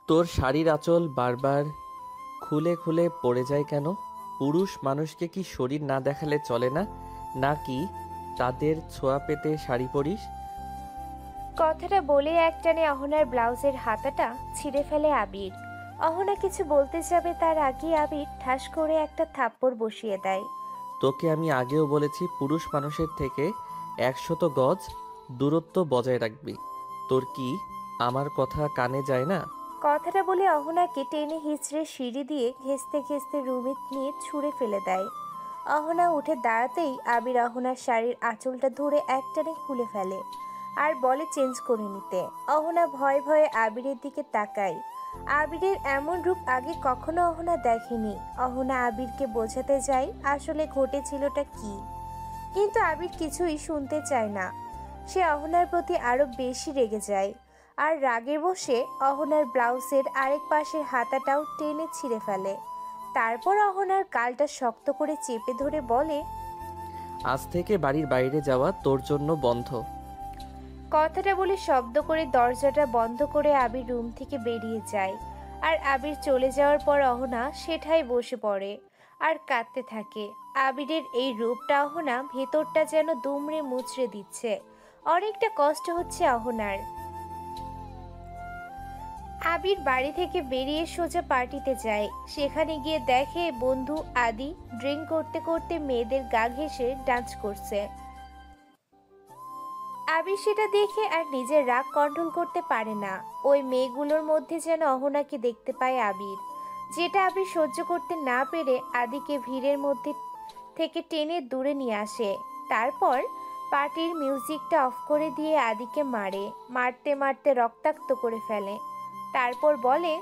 তোর শাড়ির আঁচল বারবার খুলে খুলে পড়ে যায় কেন? পুরুষ মানুষকে কি শরীর না দেখালে চলে না, নাকি তাদের ছোঁয়া পেতে শাড়ি পরিস? কথাটা বলে একটানে অহনার ব্লাউজের হাতাটা ছিঁড়ে ফেলে আবির। অহনা কিছু বলতে যাবে তার আগে আবির ঠাস করে একটা থাপ্পড় বসিয়ে দেয়। তোকে আমি আগেও বলেছি পুরুষ মানুষের থেকে 100 গজ দূরত্ব বজায় রাখবি। তোর কি আমার কথা কানে যায় না? কথাটা বলে অহনাকে টেনে হিঁচড়ে সিঁড়ি দিয়ে ঘেঁষতে ঘেঁষতে রুমে নিয়ে ছুঁড়ে ফেলে দেয়। অহনা উঠে দাঁড়াতেই আবির অহনার শাড়ির আঁচলটা ধরে একটানে খুলে ফেলে আর বলে চেঞ্জ করে নিতে। অহনা ভয়ে ভয়ে আবিরের দিকে তাকায়। আবিরের এমন রূপ আগে কখনো অহনা দেখেনি। অহনা আবিরকে বোঝাতে যায় আসলে ঘটেছিলটা কি, কিন্তু আবির কিছুই শুনতে চায় না। সে অহনার প্রতি আরো বেশি রেগে যায় আর রাগে বসে অহনার ব্লাউজের আরেক পাশের হাতাটাও টেনে ছিঁড়ে ফেলে। তারপর অহনার গালটা শক্ত করে চেপে ধরে বলে, আজ থেকে বাড়ির বাইরে যাওয়া তোর জন্য বন্ধ। কথাটা বলে শব্দ করে দরজাটা বন্ধ করে আবির রুম থেকে বেরিয়ে যায়। আর আবির চলে যাওয়ার পর অহনা সেটাই বসে পড়ে আর কাঁদতে থাকে। আবিরের এই রূপটা অহনা ভেতরটা যেন দুমড়ে মুচড়ে দিচ্ছে। অনেকটা কষ্ট হচ্ছে অহনার। আবির বাড়ি থেকে বেরিয়ে সোজা পার্টিতে যায়। সেখানে গিয়ে দেখে বন্ধু আদি ড্রিঙ্ক করতে করতে মেয়েদের গা ঘেঁষে ডান্স করছে। আবির সেটা দেখে আর নিজের রাগ কন্ট্রোল করতে পারে না। ওই মেয়েগুলোর মধ্যে যেন অহনাকে দেখতে পায় আবির, যেটা আবির সহ্য করতে না পেরে আদিকে ভিড়ের মধ্যে থেকে টেনে দূরে নিয়ে আসে। তারপর পার্টির মিউজিকটা অফ করে দিয়ে আদিকে মারে, মারতে মারতে রক্তাক্ত করে ফেলে। তারপর বলে,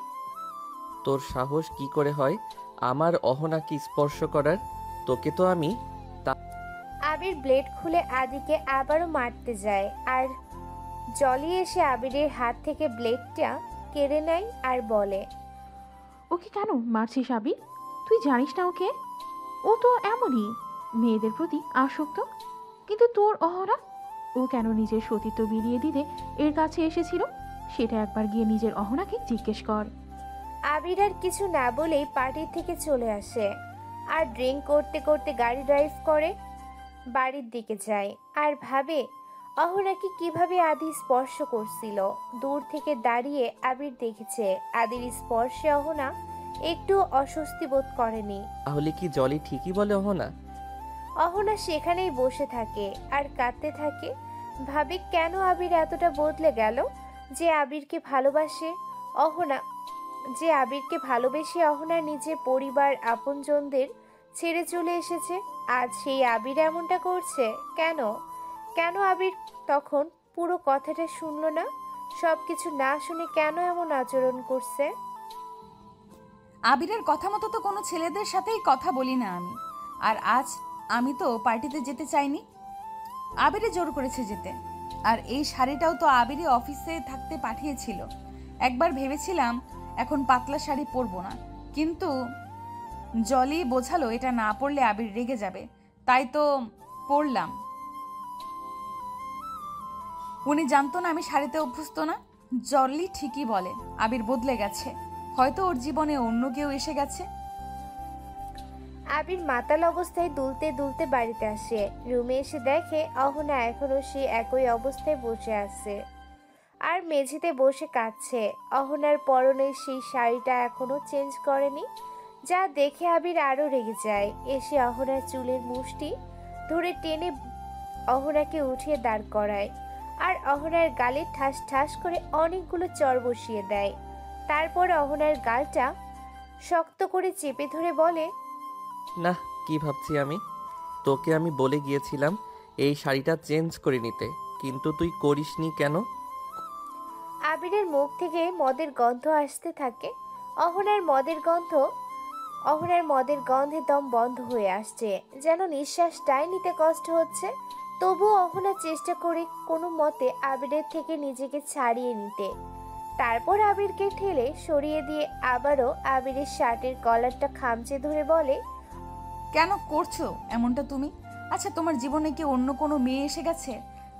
তোর সাহস কি করে হয় আমার অহনাকে স্পর্শ করার? তোকে তো আমি আবির ব্লেড খুলে আদিকে আবারও মারতে যায় আর জলি এসে আবিরের হাত থেকে ব্লেডটা কেড়ে নেয় আর বলে, ওকে কেন মারছিস আবির? তুই জানিস না ওকে? ও তো এমনই, মেয়েদের প্রতি আসক্ত। কিন্তু তোর অহরা, ও কেন নিজের সতীত্ব বিলিয়ে দিতে এর কাছে এসেছিল সেটা একবার গিয়ে নিজের অহনাকে জিজ্ঞেস কর। আবির আর কিছু না বলেই পার্টির থেকে চলে আসে আর ড্রিঙ্ক করতে করতে গাড়ি ড্রাইভ করে বাড়ির দিকে যায় আর ভাবে অহনাকে কিভাবে আদি স্পর্শ করছিল। দূর থেকে দাঁড়িয়ে আবির দেখেছে আদির স্পর্শে অহনা একটু অস্বস্তি বোধ করেনি। তাহলে কি জলি ঠিকই বলে অহনা? অহনা সেখানেই বসে থাকে আর কাঁদতে থাকে। ভাবে কেন আবির এতটা বদলে গেল, যে আবিরকে ভালোবাসে অহনা যে আবিরকে ভালোবেসে অহনা নিজের পরিবার আপনজনদের ছেড়ে চলে এসেছে। আজ সেই আবির এমনটা করছে কেন? কেন আবির তখন পুরো কথাটা শুনলো না? সবকিছু না শুনে কেন এমন আচরণ করছে? আবিরের কথা মতো তো কোনো ছেলেদের সাথেই কথা বলি না আমি। আর আজ আমি তো পার্টিতে যেতে চাইনি, আবিরে জোর করেছে যেতে। আর এই শাড়িটাও তো আবিরে অফিসে থাকতে পাঠিয়েছিল। একবার ভেবেছিলাম এখন পাতলা শাড়ি পরবো না, কিন্তু জলি বোঝালো এটা না পরলে আবির রেগে যাবে, তাই তো পরলাম। উনি জানতো না আমি শাড়িতে অভ্যস্ত না। জলি ঠিকই বলে, আবির বদলে গেছে। হয়তো ওর জীবনে অন্য কেউ এসে গেছে। আবির মাতাল অবস্থায় দুলতে দুলতে বাড়িতে আসে। রুমে এসে দেখে অহনা এখনো সে একই অবস্থায় বসে আছে আর মেঝেতে বসে কাঁদছে। অহনার পরনে সেই শাড়িটা এখনো চেঞ্জ করেনি, যা দেখে আবির আরো রেগে যায়। এসে অহনার চুলের মুষ্টি ধরে টেনে অহনাকে উঠিয়ে দাঁড় করায় আর অহনার গালে ঠাস ঠাস করে অনেকগুলো চড় বসিয়ে দেয়। তারপর অহনার গালটা শক্ত করে চেপে ধরে বলে, না, কি ভাবছি আমি? তোকে আমি বলে গিয়েছিলাম এই শাড়িটা চেঞ্জ করে নিতে, কিন্তু তুই করিসনি কেন? আবিরের মুখ থেকে মদের গন্ধ আসতে থাকে। অহনার মদের গন্ধ অহনার মদের গন্ধে দম বন্ধ হয়ে আসছে, যেন নিঃশ্বাসটাই নিতে কষ্ট হচ্ছে। তবুও অহনা চেষ্টা করে কোনো মতে আবিরের থেকে নিজেকে ছাড়িয়ে নিতে। তারপর আবিরকে ঠেলে সরিয়ে দিয়ে আবারও আবিরের শার্টের কলারটা খামচে ধরে বলে, কেন করছো এমনটা তুমি? আচ্ছা, তোমার জীবনে কি অন্য কোনো মেয়ে এসে গেছে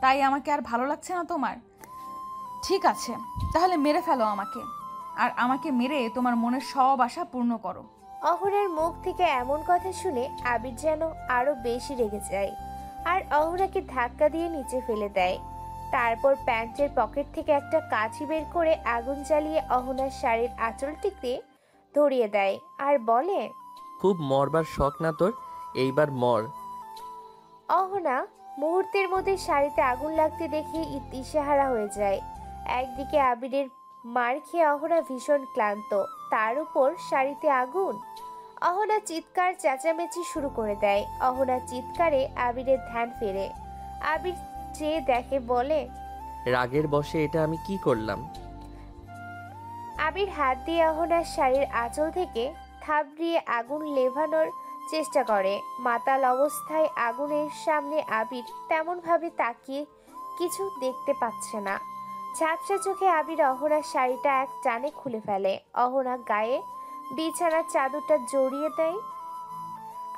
তাই আমাকে আর ভালো লাগছে না তোমার? ঠিক আছে, তাহলে মেরে ফেলো আমাকে। আর আমাকে মেরে তোমার মনের সব আশা পূর্ণ করো। অহনার মুখ থেকে এমন কথা শুনে আবির যেন আরো বেশি রেগে যায় আর অহনাকে ধাক্কা দিয়ে নিচে ফেলে দেয়। তারপর প্যান্টের পকেট থেকে একটা কাঠি বের করে আগুন জ্বালিয়ে অহনার শাড়ির আঁচলটিতে ধরিয়ে দেয় আর বলে, খুব মরবার শখ না তোর? এইবার মর। অহনা মুহূর্তের মধ্যে শাড়িতে আগুন লাগতে দেখে দিশেহারা হয়ে যায়। একদিকে আবিরের মার খেয়ে অহনা ভীষণ ক্লান্ত, তার উপর শাড়িতে আগুন। অহনা চিৎকার চেঁচামেচি শুরু করে দেয়। অহনা চিৎকারে আবিরের ধ্যান ফেরে। আবির চেয়ে দেখে, বলে, রাগের বশে এটা আমি কি করলাম? আবির হাত দিয়ে অহনার শাড়ির আঁচল থেকে থাবড়িয়ে আগুন লেভানোর চেষ্টা করে। মাতাল অবস্থায় আগুনের সামনে আবির তেমনভাবে তাকিয়ে কিছু দেখতে পাচ্ছে না। ঝাপসা চোখে আবির অহনার শাড়িটা এক টানে খুলে ফেলে। অহনা গায়ে বিছানার চাদরটা জড়িয়ে দেয়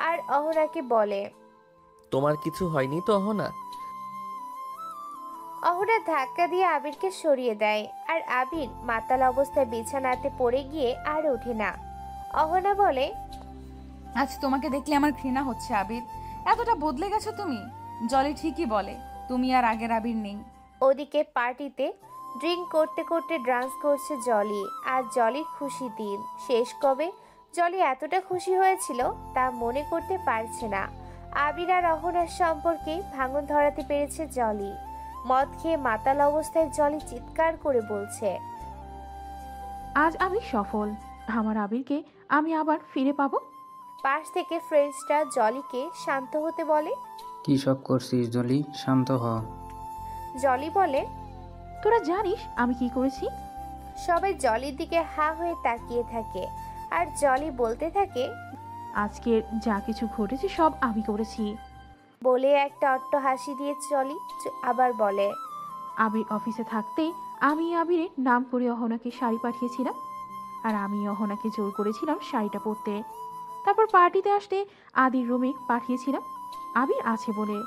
আর অহনাকে বলে, তোমার কিছু হয়নি তো অহনা? অহনা ধাক্কা দিয়ে আবিরকে সরিয়ে দেয় আর আবির মাতাল অবস্থায় বিছানাতে পড়ে গিয়ে আর ওঠে না। অহনা বলে, আজ তোমাকে দেখলে আমার ঘৃণা হচ্ছে আবির। এতটা বদলে গেছো তুমি। জলি ঠিকই বলে, তুমি আর আগের আবির নেই। ওদিকে পার্টিতে ড্রিঙ্ক করতে করতে ডান্স করছে জলি। আর জলির খুশি দিন শেষ কবে জলি এতটা খুশি হয়েছিল তা মনে করতে পারছে না। আবির আর অহনার সম্পর্কে ভাঙন ধরাতে পেরেছে জলি। মদ খেয়ে মাতাল অবস্থায় জলি চিৎকার করে বলছে, আজ আমি সফল। আমার আবিরকে আমি আবার ফিরে পাবো। পাশ থেকে ফ্রেন্ডসরা জলিকে শান্ত হতে বলে। কি সব করছিস জলি, শান্ত হ। জলি বলে, তোরা জানিস আমি কি করেছি? সবাই জলির দিকে হা হয়ে তাকিয়ে থাকে আর জলি বলতে থাকে, আজকের যা কিছু ঘটেছে সব আমি করেছি। বলে একটা অট্ট হাসি দিয়ে জলি আবার বলে, আবির অফিসে থাকতেই আমি আবিরের নাম করে অহনাকে শাড়ি পাঠিয়েছিলাম। আর আমি অহনাকে জোর করেছিলাম শাড়িটা পরতে। তারপর পার্টিতে আসতে আদির রুমে পাঠিয়েছিলাম আবির আছে বলে।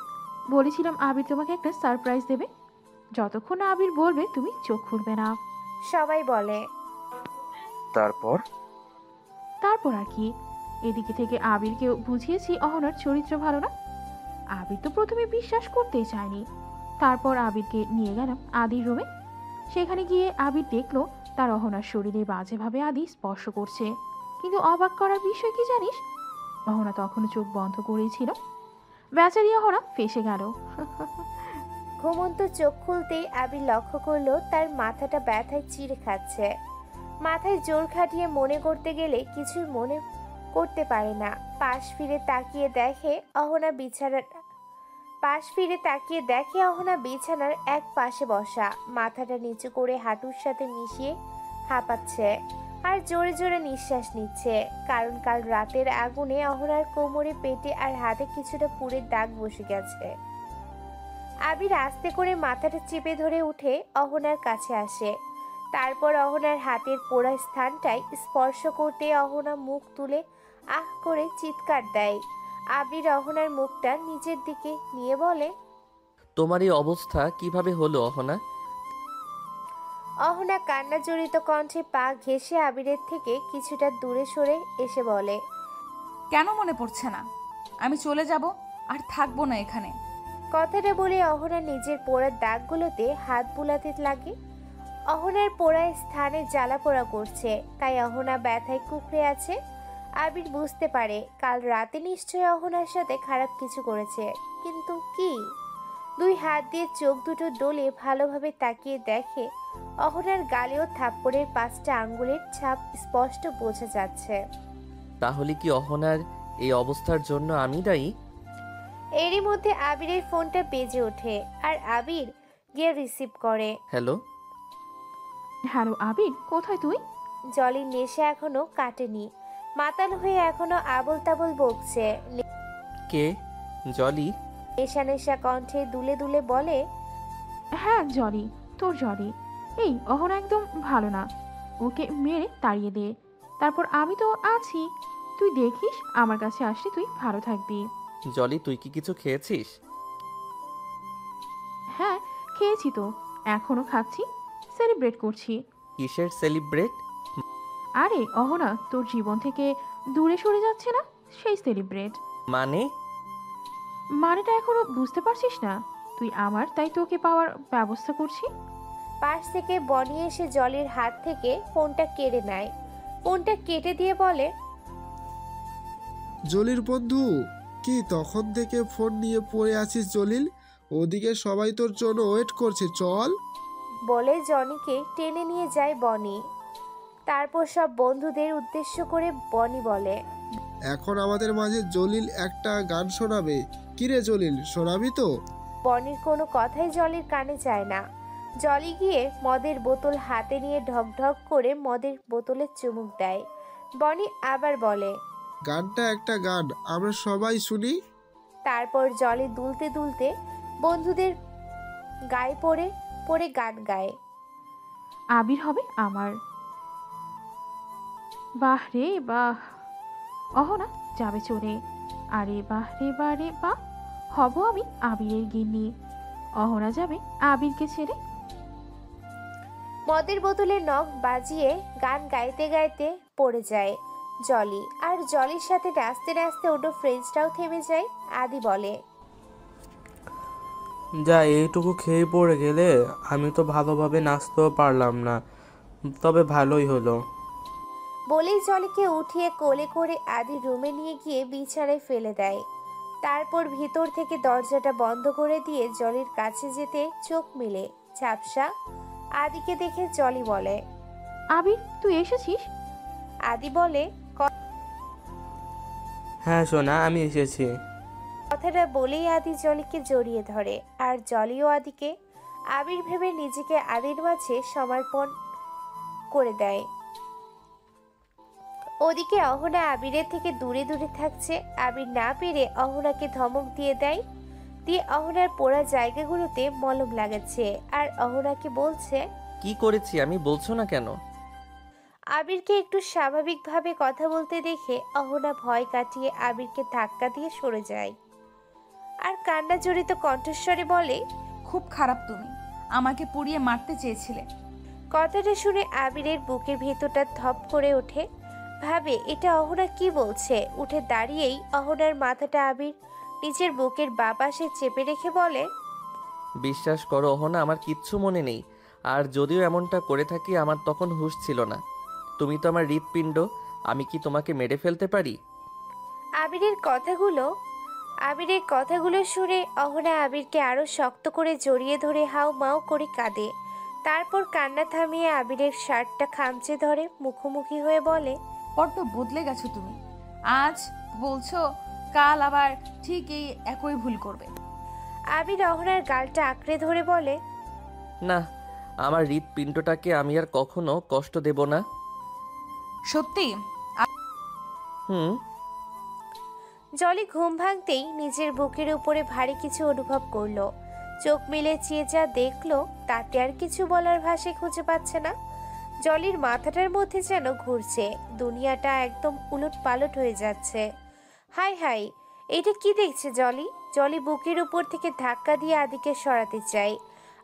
বলেছিলাম আবির তোমাকে একটা সারপ্রাইজ দেবে, যতক্ষণ না আবির বলবে তুমি চোখ খুলবে না। সবাই বলে, তারপর? তারপর আর কি, এদিকে থেকে আবিরকেও বুঝিয়েছি অহনার চরিত্র ভালো না। আবির তো প্রথমে বিশ্বাস করতেই চায়নি। তারপর আবিরকে নিয়ে গেলাম আদির রুমে। সেখানে গিয়ে আবির দেখলো তার অহনার শরীরে বাজেভাবে আদি স্পর্শ করছে। কিন্তু অবাক করার বিষয় কি জানিস, অহনা তখনও চোখ বন্ধ করেই ছিল। বেচারি অহনা ফেঁসে গেল। ঘুমন্ত চোখ খুলতেই আবির লক্ষ্য করলো তার মাথাটা ব্যথায় চিড়ে খাচ্ছে। মাথায় জোর খাটিয়ে মনে করতে গেলে কিছুই মনে করতে পারে না। পাশ ফিরে তাকিয়ে দেখে অহনা বিছানার এক পাশে বসা, মাথাটা নিচু করে হাঁটুর সাথে মিশিয়ে হাঁপাচ্ছে আর জোরে জোরে নিঃশ্বাস নিচ্ছে। কারণ কাল রাতের আগুনে অহনার কোমরে, পেটে আর হাতে কিছুটা পুড়ে দাগ বসে গেছে। আবির আস্তে করে মাথাটা চেপে ধরে উঠে অহনার কাছে আসে। তারপর অহনার হাতের পোড়া স্থানটায় স্পর্শ করতে অহনা মুখ তুলে আহ করে চিৎকার দেয়। আবির অহনার মুখটা নিজের দিকে নিয়ে বলে, তোমার এই অবস্থা কিভাবে হলো অহনা? অহনা কান্না জড়িত কণ্ঠে পা ঘেঁষে আবিরের থেকে কিছুটা দূরে সরে এসে বলে, কেন মনে পড়ছে না? আমি চলে যাব, আর থাকবো না এখানে। কথাটা বলে অহনা নিজের পোড়ার দাগগুলোতে হাত বুলাতে লাগে। অহনার পোড়া স্থানে জ্বালা পোড়া করছে, তাই অহনা ব্যথায় কুঁকড়ে আছে। আবির বুঝতে পারে কাল রাতে নিশ্চয়ই অহনার সাথে খারাপ কিছু করেছে, কিন্তু কি? দুই হাত দিয়ে চোখ দুটো ডলে ভালোভাবে তাকিয়ে দেখে অহনার গালেও থাপ্পড়ের 5টা আঙ্গুলের ছাপ স্পষ্ট বোঝা যাচ্ছে। তাহলে কি অহনার এই অবস্থার জন্য আমি দায়ী? এরই মধ্যে আবিরের ফোনটা বেজে ওঠে আর আবির গিয়ে রিসিভ করে। হ্যালো। হ্যালো আবির, কোথায় তুই? জলির নেশা এখনো কাটেনি, মাতাল হয়ে এখনো আবল তাবল বকছে। কে? জলি? নেশা নেশা কণ্ঠে দুলে দুলে বলে, হ্যাঁ জলি, তোর জলি। এই অহনা একদম ভালো না, ওকে মেরে তাড়িয়ে দে। তারপর আমি তো আছি, তুই দেখিস আমার কাছে আসলে তুই ভালো থাকবি। জলি, তুই কি কিছু খেয়েছিস? হ্যাঁ খেয়েছি তো, এখনো খাচ্ছি, সেলিব্রেট করছি। কিসের সেলিব্রেট? আরে অহনা, তোর জীবন থেকে দূরে সরে যাচ্ছে না, সেই সেলিব্রেট। মানে? মানেটা এখনো বুঝতে পারছিস না? তুই আমার, তাই তোকে পাওয়ার ব্যবস্থা করছি। পাশ থেকে বনি এসে জলির হাত থেকে ফোনটা কেড়ে নেয়। ফোনটা কেটে দিয়ে বলে, জলিল বন্ধু, কি তখন থেকে ফোন নিয়ে পড়ে আছিস জলিল? ওদিকে সবাই তোর জন্য ওয়েট করছে, চল। বলে জনিকে টেনে নিয়ে যায় বনি। তারপর সব বন্ধুদের উদ্দেশ্য করে বনি বলে, এখন আমাদের মাঝে জলিল একটা গান শোনাবে। কিরে জলিল, শোনাবি তো? বনির কোনো কথাই জলির কানে যায় না। জলি গিয়ে মদের বোতল হাতে নিয়ে ঢক ঢক করে মদের বোতলে চুমুক দেয়। বনি আবার বলে, গানটা একটা গান, আমরা সবাই শুনি। তারপর জলি দুলতে দুলতে বন্ধুদের গায়ে পড়ে পড়ে গান গায়। আবির হবে আমার। বাহ রে বাহ। অহনা যাবে চলে। আরে বাহ রে বাহ রে বাহ, হব আমি আবিরের গিন্নি। অহনা যাবে আবিরকে ছেড়ে। মদের বোতলে নখ বাজিয়ে গান গাইতে গাইতে পড়ে যায় জলি। আর জলির সাথে নাচতে নাচতে অন্য ফ্রেন্ডসটাও থেমে যায়। আদি বলে, যা, এইটুকু খেয়ে পড়ে গেলে আমি তো ভালোভাবে নাচতেও পারলাম না, তবে ভালোই হলো। বলেই জলিকে উঠিয়ে কোলে করে আদি রুমে নিয়ে গিয়ে বিছানায় ফেলে দেয়। তারপর ভিতর থেকে দরজাটা বন্ধ করে দিয়ে জলির কাছে যেতে চোখ মেলে ঝাপসা। আদিকে দেখে জলি বলে, আবির তুই এসেছিস? আদি বলে, হ্যাঁ সোনা, আমি এসেছি। কথাটা বলেই আদি জলিকে জড়িয়ে ধরে। আর জলিও আদিকে আবির ভেবে নিজেকে আদির মাঝে সমর্পণ করে দেয়। ওদিকে অহনা আবিরের থেকে দূরে দূরে থাকছে। আবির না পেরে অহনাকে ধমক দিয়ে দেয়, দিয়ে অহনার পোড়া জায়গাগুলোতে মলম লাগাচ্ছে। আর অহনাকে বলছে, কি করেছি আমি, বলছো না কেন? আবিরকে একটু স্বাভাবিকভাবে কথা বলতে দেখে অহনা ভয় কাটিয়ে আবিরকে ধাক্কা দিয়ে সরে যায়। আর কান্না জড়িত কণ্ঠস্বরে বলে, খুব খারাপ তুমি, আমাকে পুড়িয়ে মারতে চেয়েছিলে। কথাটা শুনে আবিরের বুকের ভেতরটা ধপ করে ওঠে। ভাবে এটা অহনা কি বলছে। উঠে দাঁড়িয়েই অহনার মাথাটা আবির নিজের বুকের বাঁ পাশে চেপে রেখে বলে, বিশ্বাস করো অহনা, আমার কিচ্ছু মনে নেই। আর যদিও এমনটা করে থাকি, আমার তখন হুঁশ ছিল না। তুমি তো আমার হৃৎপিণ্ড, আমি কি তোমাকে মেরে ফেলতে পারি? আবিরের কথাগুলো শুনে অহনা আবিরকে আরো শক্ত করে জড়িয়ে ধরে হাউ মাউ করে কাঁদে। তারপর কান্না থামিয়ে আবিরের শার্টটা খামচে ধরে মুখোমুখি হয়ে বলে, বড্ড বদলে গেছো তুমি। আজ বলছো, কাল আবার ঠিক এই একই ভুল করবে। আবির অহনার গালটা আঁকড়ে ধরে বলে, না, আমার হৃৎপিণ্ডটাকে আমি আর কখনো কষ্ট দেব না। সত্যি? হুম। জলি ঘুম ভাঙতেই নিজের বুকের উপরে ভারী কিছু অনুভব করলো। চোখ মেলে চেয়ে যা দেখলো তাতে আর কিছু বলার ভাষা খুঁজে পাচ্ছে না। জলির মাথাটার মধ্যে যেন ঘুরছে, দুনিয়াটা একদম উলট পালট হয়ে যাচ্ছে। হাই হাই, এটা কি দেখছে জলি? জলি বুকের উপর থেকে ধাক্কা দিয়ে আদিকে সরাতে চায়।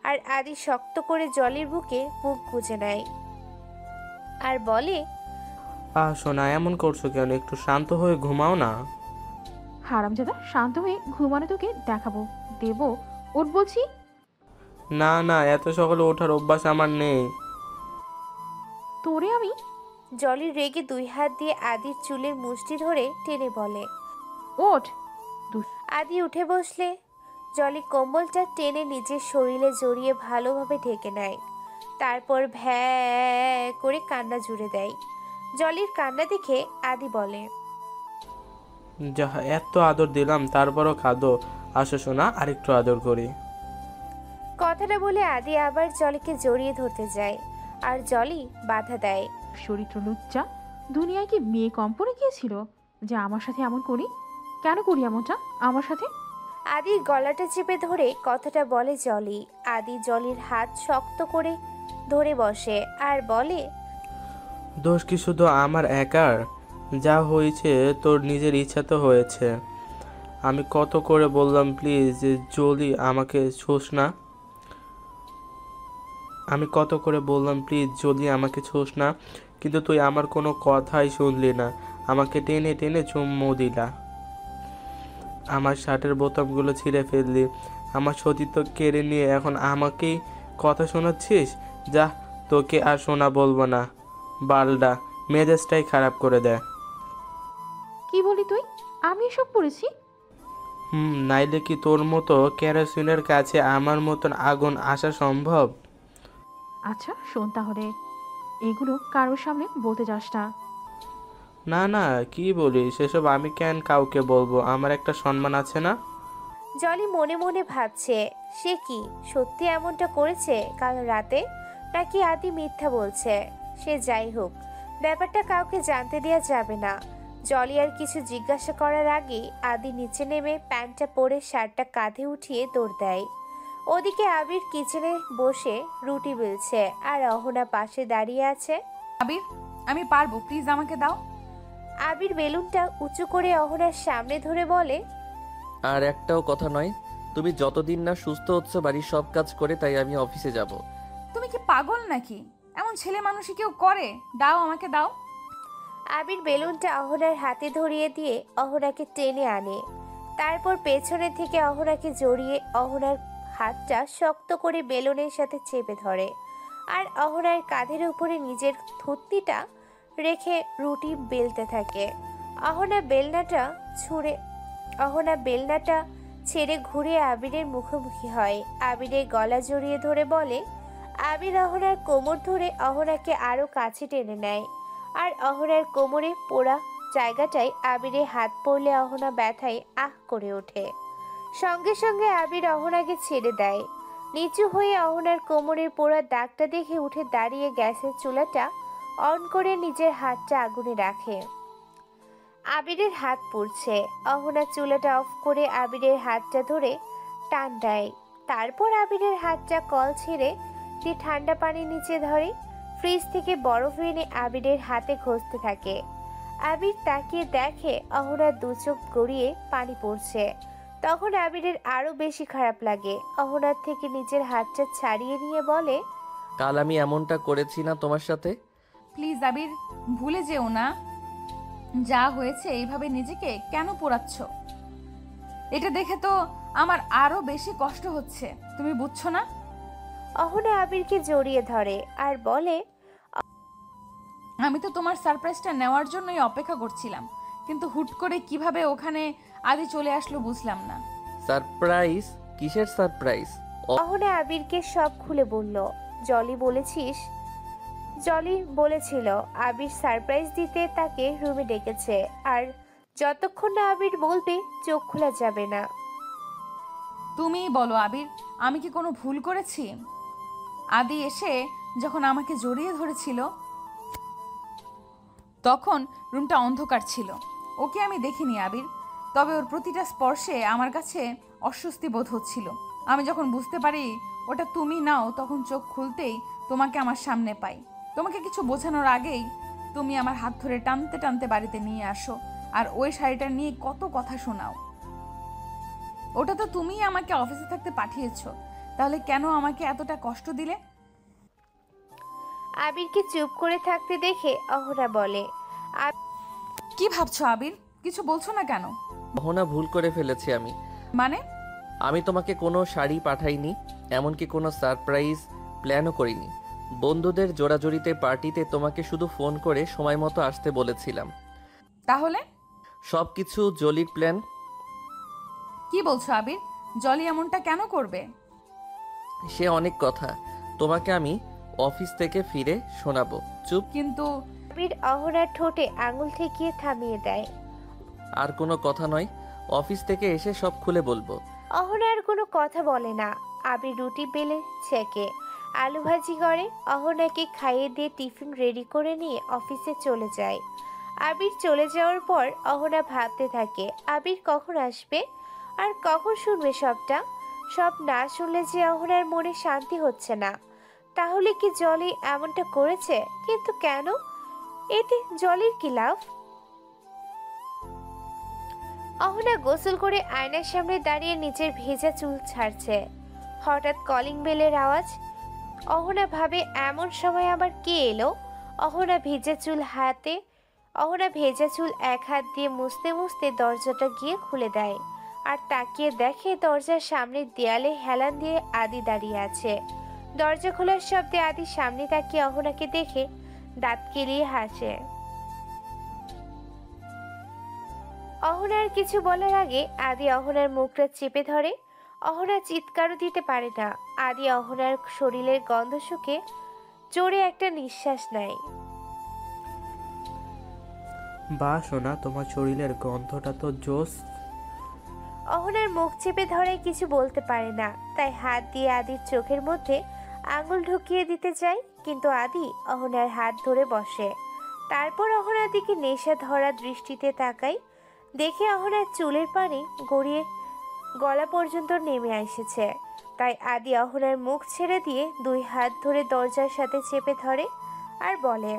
আর আদি শক্ত করে জলির বুকে বুক গুজে নেয় আর বলে, সোনা, এমন করছো কেন? একটু শান্ত হয়ে ঘুমাও না। হারামজাদা, শান্ত হয়ে ঘুমানো তোকে দেখাবো, দেবো। ওঠ বলছি। না না, এত সকালে ওঠার অভ্যাস আমার নেই। তোরে আমি। জলি রেগে দুই হাত দিয়ে আদির চুলের মুষ্টি ধরে টেনে বলে, ওঠ। আদি উঠে বসলে জলি কম্বলটা টেনে নিজের শরীরে জড়িয়ে ভালোভাবে ঢেকে নেয়। তারপর ভ্যা করে কান্না জুড়ে দেয়। জলির কান্না দেখে আদি বলে, যা, এত আদর দিলাম তারপরও কাঁদো। আসো সোনা, আরেকটু আদর করি। কথাটা বলে আদি আবার জলিকে জড়িয়ে ধরতে যায়। আর জলি বাধা দেয়। চরিত্র লুচ্চা, দুনিয়ায় কি মেয়ে কম পড়ে গিয়েছিল যে আমার সাথে এমন করি? কেন করি এমনটা আমার সাথে? আদির গলাটা চেপে ধরে কথাটা বলে জলি। আদি জলির হাত শক্ত করে ধরে বসে আর বলে, দোষ কি শুধু আমার একার? যা হয়েছে তোর নিজের ইচ্ছাতে হয়েছে। আমি কত করে বললাম প্লিজ যে জলি আমাকে ছোস না। আমি কত করে বললাম প্লিজ জলি আমাকে ছোস না। কিন্তু তুই আমার কোনো কথাই শুনলি না, আমাকে টেনে টেনে চুম্মু দিলা, আমার শার্টের বোতামগুলো ছিঁড়ে ফেললি, আমার সতীত্ব কেড়ে নিয়ে এখন আমাকেই কথা শোনাচ্ছিস। যা, তোকে আর শোনা বলবো না, বালডা মেজাজটাই খারাপ করে দেয়। কি বলি তুই? আমি এসব করেছি? নাইলে কি তোর মতো কেরোসিনের কাছে আমার মতন আগুন আসা সম্ভব? আচ্ছা শোন তাহলে, এগুলো কারোর সামনে বলতে যাস না। না না, কি বলিস সেসব? আমি কেন কাউকে বলবো? আমার একটা সম্মান আছে না? জলি মনে মনে ভাবছে সে কি সত্যি এমনটা করেছে কাল রাতে, নাকি আদি মিথ্যা বলছে। সে যাই হোক, ব্যাপারটা কাউকে জানতে দেওয়া যাবে না। জলি আর কিছু জিজ্ঞাসা করার আগেই আদি নিচে নেমে প্যান্টটা পরে শার্টটা কাঁধে উঠিয়ে দৌড় দেয়। ওদিকে আবির কিচেনে বসে রুটি বেলছে আর অহনা পাশে দাঁড়িয়ে আছে। আবির, আমি পারবো, প্লিজ আমাকে দাও। আবির বেলুনটা উঁচু করে অহনার সামনে ধরে বলে, আর একটাও কথা নয়, তুমি যতদিন না সুস্থ হচ্ছ বাড়ির সব কাজ করে, তাই আমি অফিসে যাব। তুমি কি পাগল নাকি? এমন ছেলে মানুষই কেউ করে? দাও, আমাকে দাও। আবির বেলুনটা অহনার হাতে ধরিয়ে দিয়ে অহনাকে টেনে আনে। তারপর পেছনে থেকে অহনাকে জড়িয়ে অহনার হাতটা শক্ত করে বেলুনের সাথে চেপে ধরে আর অহনার কাঁধের উপরে নিজের থুতনিটা রেখে রুটি বেলতে থাকে। অহনা বেলনাটা ছেড়ে ঘুরে আবিরের মুখোমুখি হয়। আবিরের গলা জড়িয়ে ধরে বলে। আবির অহনার কোমর ধরে অহনাকে আরো কাছে টেনে নেয় আর অহনার কোমরে পোড়া জায়গাটায় আবিরের হাত পড়লে অহনা ব্যথায় আহ করে ওঠে। সঙ্গে সঙ্গে আবির অহনাকে ছেড়ে দেয়। নিচু হয়ে অহনার কোমরের পোড়া দাগটা দেখে উঠে দাঁড়িয়ে গ্যাসের চুলাটা অন করে নিজের হাতটা আগুনে রাখে। আবিরের হাত পুড়ছে। অহনা চুলাটা অফ করে আবিরের হাতটা ধরে টান দেয়। তারপর আবিরের হাতটা কল ছেড়ে দিয়ে ঠান্ডা পানির নিচে ধরে ফ্রিজ থেকে বরফ এনে আবিরের হাতে ঘষতে থাকে। আবির তাকিয়ে দেখে অহনার দু চোখ গড়িয়ে পানি পড়ছে। তখন আবিরের আরো বেশি খারাপ লাগে। অহনার থেকে নিজের হাতটা ছাড়িয়ে নিয়ে বলে, কাল আমি এমনটা করেছি না তোমার সাথে? প্লিজ আবির, ভুলে যেও না যা হয়েছে। এইভাবে নিজেকে কেন পোড়াচ্ছ? এটা দেখে তো আমার আরো বেশি কষ্ট হচ্ছে, তুমি বুঝছো না? অহনা আবিরকে জড়িয়ে ধরে আর বলে, আমি তো তোমার সারপ্রাইজটা নেওয়ার জন্যই অপেক্ষা করছিলাম, কিন্তু হুট করে কিভাবে ওখানে আদি চলে আসলো বুঝলাম না। সারপ্রাইজ? কিসের সারপ্রাইজ? অহনা আবিরকে সব খুলে বলল। জলি বলেছিল আবির সারপ্রাইজ দিতে তাকে রুমে ডেকেছে, আর যতক্ষণ না আবির বলবে চোখ খোলা যাবে না। তুমিই বলো আবির, আমি কি কোনো ভুল করেছি? আদি এসে যখন আমাকে জড়িয়ে ধরেছিল তখন রুমটা অন্ধকার ছিল। ওকে আমি দেখিনি আবির, তবে ওর প্রতিটা স্পর্শে আমার কাছে অস্বস্তি বোধ হচ্ছিল। আমি যখন বুঝতে পারি ওটা তুমি নাও, তখন চোখ খুলতেই তোমাকে আমার সামনে পাই। তোমাকে কিছু বোঝানোর আগেই তুমি আমার হাত ধরে টানতে টানতে বাড়িতে নিয়ে আসো আর ওই শাড়িটা নিয়ে কত কথা শোনাও। ওটা তো তুমিই আমাকে অফিসে থাকতে পাঠিয়েছো, তাহলে কেন আমাকে এতটা কষ্ট দিলে? আবিরকে চুপ করে থাকতে দেখে অহনা বলে, কি ভাবছো আবির? কিছু বলছো না কেন? অহনা, ভুল করে ফেলেছি আমি। মানে? আমি তোমাকে কোনো শাড়ি পাঠাইনি, এমনকি কোনো সারপ্রাইজ প্ল্যানও করিনি। বন্ধুদের জোড়াজড়িতে পার্টিতে তোমাকে শুধু ফোন করে সময় মতো আসতে বলেছিলাম। তাহলে সব কিছু জলির প্ল্যান। কি বলছো আবির? জলি এমনটা কেন করবে? সে অনেক কথা, তোমাকে আমি অফিস থেকে ফিরে শোনাবো। চুপ। কিন্তু আবির অহনার ঠোঁটে আঙুল ঠেকিয়ে থামিয়ে দেয়। আর কোনো কথা নয়, অফিস থেকে এসে সব খুলে বলবো। অহনা আর কোনো কথা বলে না। আবির রুটি বেলে ছেঁকে আলু ভাজি করে অহনাকে খাইয়ে দিয়ে টিফিন রেডি করে নিয়ে অফিসে চলে যায়। আবির চলে যাওয়ার পর অহনা ভাবতে থাকে আবির কখন আসবে আর কখন শুনবে সবটা। সব না শুনলে যে অহনার মনে শান্তি হচ্ছে না। তাহলে কি জলি এমনটা করেছে? কিন্তু কেন? এতে জলির কি লাভ? অহনা গোসল করে আয়নার সামনে দাঁড়িয়ে নিচের ভেজা চুল ছাড়ছে। হঠাৎ কলিং বেলের আওয়াজ। অহনা ভাবে এমন সময় আবার কে এলো। অহনা ভেজা চুল হাতে অহনা ভেজা চুল এক হাত দিয়ে মুছতে মুছতে দরজাটা গিয়ে খুলে দেয় আর তাকিয়ে দেখে দরজার সামনের দেয়ালে হেলান দিয়ে আদি দাঁড়িয়ে আছে। দরজা খোলার শব্দে আদি সামনে তাকিয়ে অহনাকে দেখে দাঁত কেলিয়ে হাসে। অহনার কিছু বলার আগে আদি অহনার মুখটা চেপে ধরে। অহনা চিৎকারও দিতে পারে না। আদি অহনার শরীরের গন্ধ শুকে জোরে একটা নিঃশ্বাস নেয়। বা সোনা, তোমার শরীরের গন্ধটা তো জোস। অহনার মুখ চেপে ধরে কিছু বলতে পারে না, তাই হাত দিয়ে আদির চোখের মধ্যে আঙুল ঢুকিয়ে দিতে চায়, কিন্তু আদি অহনার হাত ধরে বসে। তারপর অহনার দিকে নেশা ধরা দৃষ্টিতে তাকায়, দেখে অহনার চুলের পানি গড়িয়ে গলা পর্যন্ত নেমে এসেছে। তাই আদি অহনার মুখ ছেড়ে দিয়ে দুই হাত ধরে দরজার সাথে চেপে ধরে আর বলে,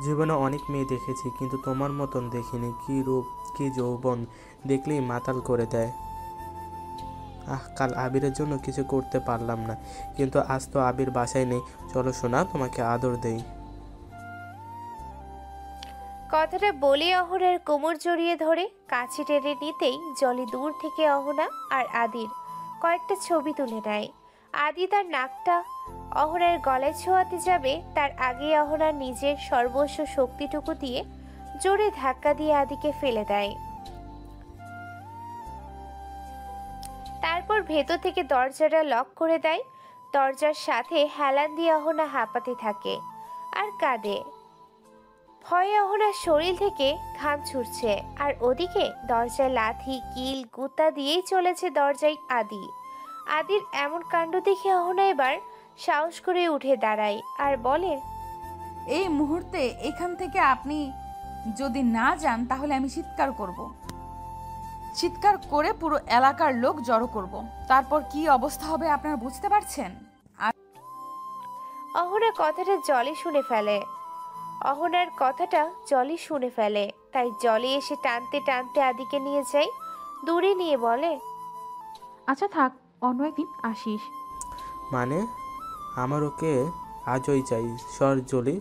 জীবনে অনেক মেয়ে দেখেছি, কিন্তু তোমার মতন দেখিনি। কি রূপ, কি যৌবন, দেখলেই মাতাল করে দেয়। কাল আবিরের জন্য কিছু করতে পারলাম না, কিন্তু আজ তো আবির বাসায় নেই। চলো সোনা, তোমাকে আদর দেই। কথাটা বলে অহনার কোমর জড়িয়ে ধরে কাছে টেনে নিতেই জলি দূর থেকে অহনা আর আদির কয়েকটা ছবি তুলে নেয়। আদি তার নাকটা অহনার গলায় ছোঁয়াতে যাবে, তার আগে অহনার নিজের সর্বস্ব শক্তিটুকু দিয়ে জোরে ধাক্কা দিয়ে আদিকে ফেলে দেয়। তারপর ভেতর থেকে দরজাটা লক করে দেয়। দরজার সাথে হেলান দিয়ে অহনা হাঁপাতে থাকে আর কাঁদে। ভয়ে অহনার শরীর থেকে ঘাম ছুটছে, আর ওদিকে দরজায় লাথি কিল গুতা দিয়েই চলেছে দরজায় আদি। আদির এমন কাণ্ড দেখে অহনা এবার সাহস করে উঠে দাঁড়ায় আর বলে, এই মুহূর্তে এখান থেকে আপনি যদি না যান তাহলে আমি চিৎকার করব। চিৎকার করে পুরো এলাকার লোক জড়ো করব। তারপর কি অবস্থা হবে আপনারা বুঝতে পারছেন? অহনার কথাটা জলি শুনে ফেলে, তাই জলি এসে টানতে টানতে আদিকে নিয়ে যায়, দূরে নিয়ে বলে, আচ্ছা থাক, অন্য একদিন আসিস। মানে আমার ওকে আজই চাই। সর জলি।